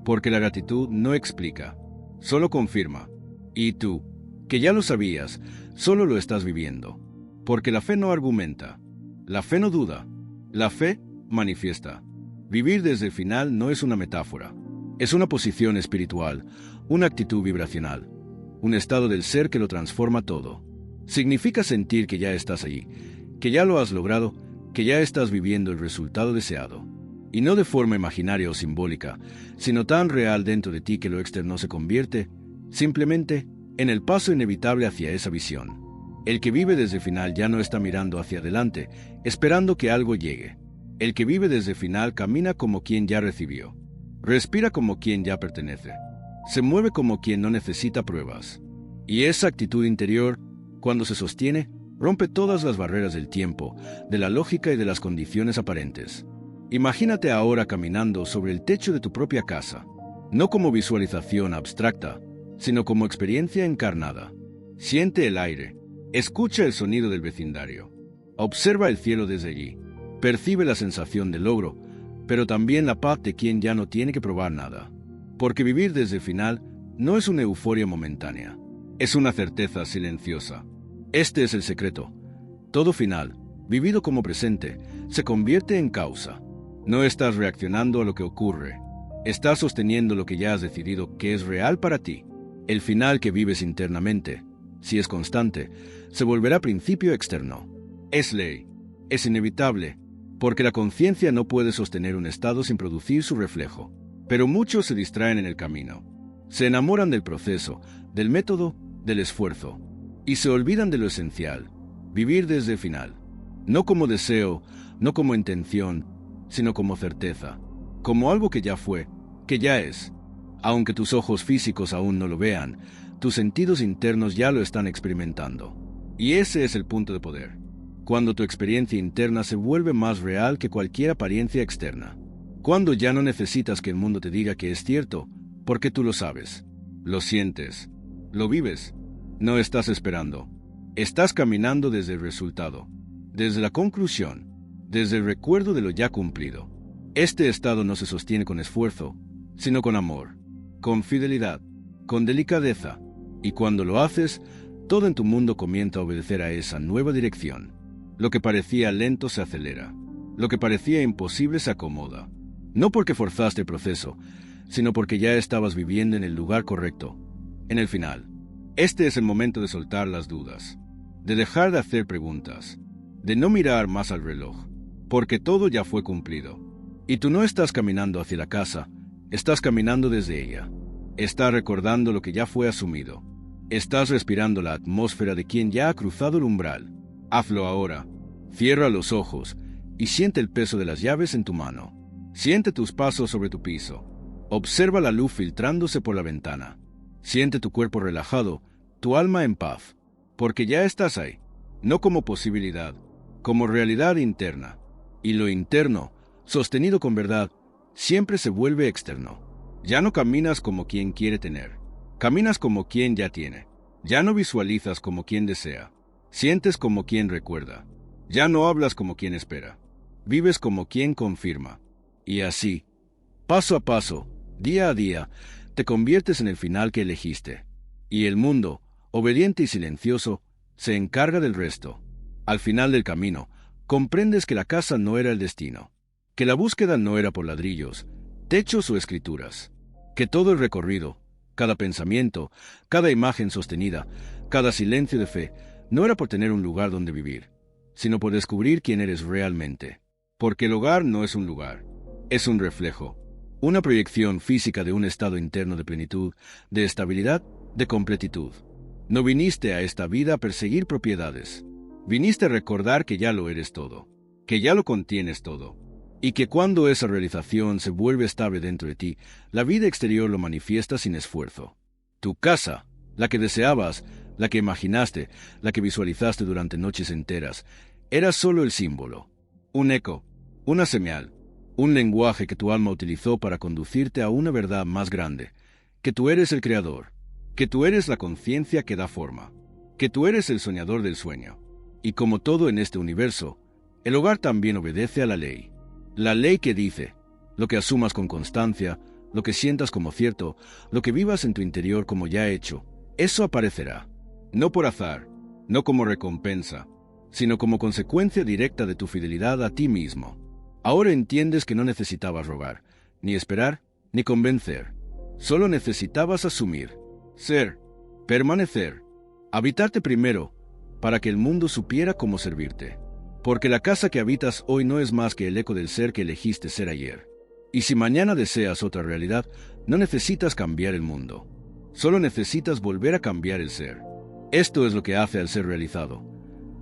porque la gratitud no explica, solo confirma. Y tú, que ya lo sabías, solo lo estás viviendo, porque la fe no argumenta, la fe no duda, la fe manifiesta. Vivir desde el final no es una metáfora, es una posición espiritual, una actitud vibracional, un estado del ser que lo transforma todo. Significa sentir que ya estás allí, que ya lo has logrado, que ya estás viviendo el resultado deseado. Y no de forma imaginaria o simbólica, sino tan real dentro de ti que lo externo se convierte, simplemente, en el paso inevitable hacia esa visión. El que vive desde el final ya no está mirando hacia adelante, esperando que algo llegue. El que vive desde el final camina como quien ya recibió. Respira como quien ya pertenece. Se mueve como quien no necesita pruebas. Y esa actitud interior, cuando se sostiene, rompe todas las barreras del tiempo, de la lógica y de las condiciones aparentes. Imagínate ahora caminando sobre el techo de tu propia casa, no como visualización abstracta, sino como experiencia encarnada. Siente el aire, escucha el sonido del vecindario, observa el cielo desde allí, percibe la sensación de logro, pero también la paz de quien ya no tiene que probar nada. Porque vivir desde el final no es una euforia momentánea, es una certeza silenciosa. Este es el secreto. Todo final, vivido como presente, se convierte en causa. No estás reaccionando a lo que ocurre. Estás sosteniendo lo que ya has decidido que es real para ti. El final que vives internamente, si es constante, se volverá principio externo. Es ley. Es inevitable, porque la conciencia no puede sostener un estado sin producir su reflejo. Pero muchos se distraen en el camino. Se enamoran del proceso, del método, del esfuerzo. Y se olvidan de lo esencial, vivir desde el final. No como deseo, no como intención, sino como certeza. Como algo que ya fue, que ya es. Aunque tus ojos físicos aún no lo vean, tus sentidos internos ya lo están experimentando. Y ese es el punto de poder. Cuando tu experiencia interna se vuelve más real que cualquier apariencia externa. Cuando ya no necesitas que el mundo te diga que es cierto, porque tú lo sabes, lo sientes, lo vives. No estás esperando. Estás caminando desde el resultado, desde la conclusión, desde el recuerdo de lo ya cumplido. Este estado no se sostiene con esfuerzo, sino con amor, con fidelidad, con delicadeza. Y cuando lo haces, todo en tu mundo comienza a obedecer a esa nueva dirección. Lo que parecía lento se acelera. Lo que parecía imposible se acomoda. No porque forzaste el proceso, sino porque ya estabas viviendo en el lugar correcto, en el final. Este es el momento de soltar las dudas, de dejar de hacer preguntas, de no mirar más al reloj, porque todo ya fue cumplido. Y tú no estás caminando hacia la casa, estás caminando desde ella. Estás recordando lo que ya fue asumido. Estás respirando la atmósfera de quien ya ha cruzado el umbral. Hazlo ahora. Cierra los ojos y siente el peso de las llaves en tu mano. Siente tus pasos sobre tu piso. Observa la luz filtrándose por la ventana. Siente tu cuerpo relajado, tu alma en paz, porque ya estás ahí, no como posibilidad, como realidad interna. Y lo interno, sostenido con verdad, siempre se vuelve externo. Ya no caminas como quien quiere tener, caminas como quien ya tiene. Ya no visualizas como quien desea, sientes como quien recuerda. Ya no hablas como quien espera, vives como quien confirma. Y así, paso a paso, día a día, te conviertes en el final que elegiste. Y el mundo, obediente y silencioso, se encarga del resto. Al final del camino, comprendes que la casa no era el destino, que la búsqueda no era por ladrillos, techos o escrituras, que todo el recorrido, cada pensamiento, cada imagen sostenida, cada silencio de fe, no era por tener un lugar donde vivir, sino por descubrir quién eres realmente. Porque el hogar no es un lugar, es un reflejo. Una proyección física de un estado interno de plenitud, de estabilidad, de completitud. No viniste a esta vida a perseguir propiedades. Viniste a recordar que ya lo eres todo, que ya lo contienes todo, y que cuando esa realización se vuelve estable dentro de ti, la vida exterior lo manifiesta sin esfuerzo. Tu casa, la que deseabas, la que imaginaste, la que visualizaste durante noches enteras, era solo el símbolo, un eco, una señal, un lenguaje que tu alma utilizó para conducirte a una verdad más grande, que tú eres el creador, que tú eres la conciencia que da forma, que tú eres el soñador del sueño. Y como todo en este universo, el hogar también obedece a la ley que dice, lo que asumas con constancia, lo que sientas como cierto, lo que vivas en tu interior como ya hecho, eso aparecerá, no por azar, no como recompensa, sino como consecuencia directa de tu fidelidad a ti mismo. Ahora entiendes que no necesitabas rogar, ni esperar, ni convencer. Solo necesitabas asumir, ser, permanecer, habitarte primero, para que el mundo supiera cómo servirte. Porque la casa que habitas hoy no es más que el eco del ser que elegiste ser ayer. Y si mañana deseas otra realidad, no necesitas cambiar el mundo. Solo necesitas volver a cambiar el ser. Esto es lo que hace al ser realizado.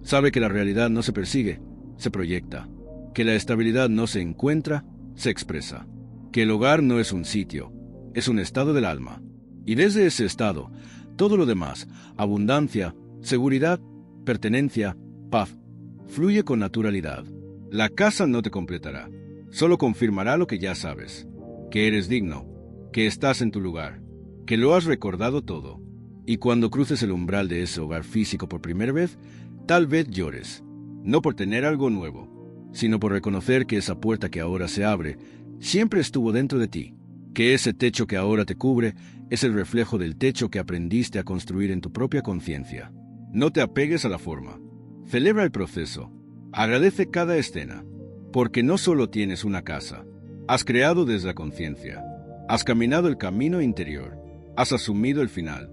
Sabe que la realidad no se persigue, se proyecta. Que la estabilidad no se encuentra, se expresa. Que el hogar no es un sitio, es un estado del alma. Y desde ese estado, todo lo demás, abundancia, seguridad, pertenencia, paz, fluye con naturalidad. La casa no te completará, solo confirmará lo que ya sabes, que eres digno, que estás en tu lugar, que lo has recordado todo. Y cuando cruces el umbral de ese hogar físico por primera vez, tal vez llores, no por tener algo nuevo, sino por reconocer que esa puerta que ahora se abre siempre estuvo dentro de ti, que ese techo que ahora te cubre es el reflejo del techo que aprendiste a construir en tu propia conciencia. No te apegues a la forma, celebra el proceso, agradece cada escena, porque no solo tienes una casa, has creado desde la conciencia, has caminado el camino interior, has asumido el final,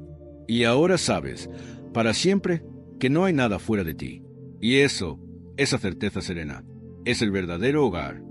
y ahora sabes, para siempre, que no hay nada fuera de ti. Y eso, esa certeza serena, es el verdadero hogar.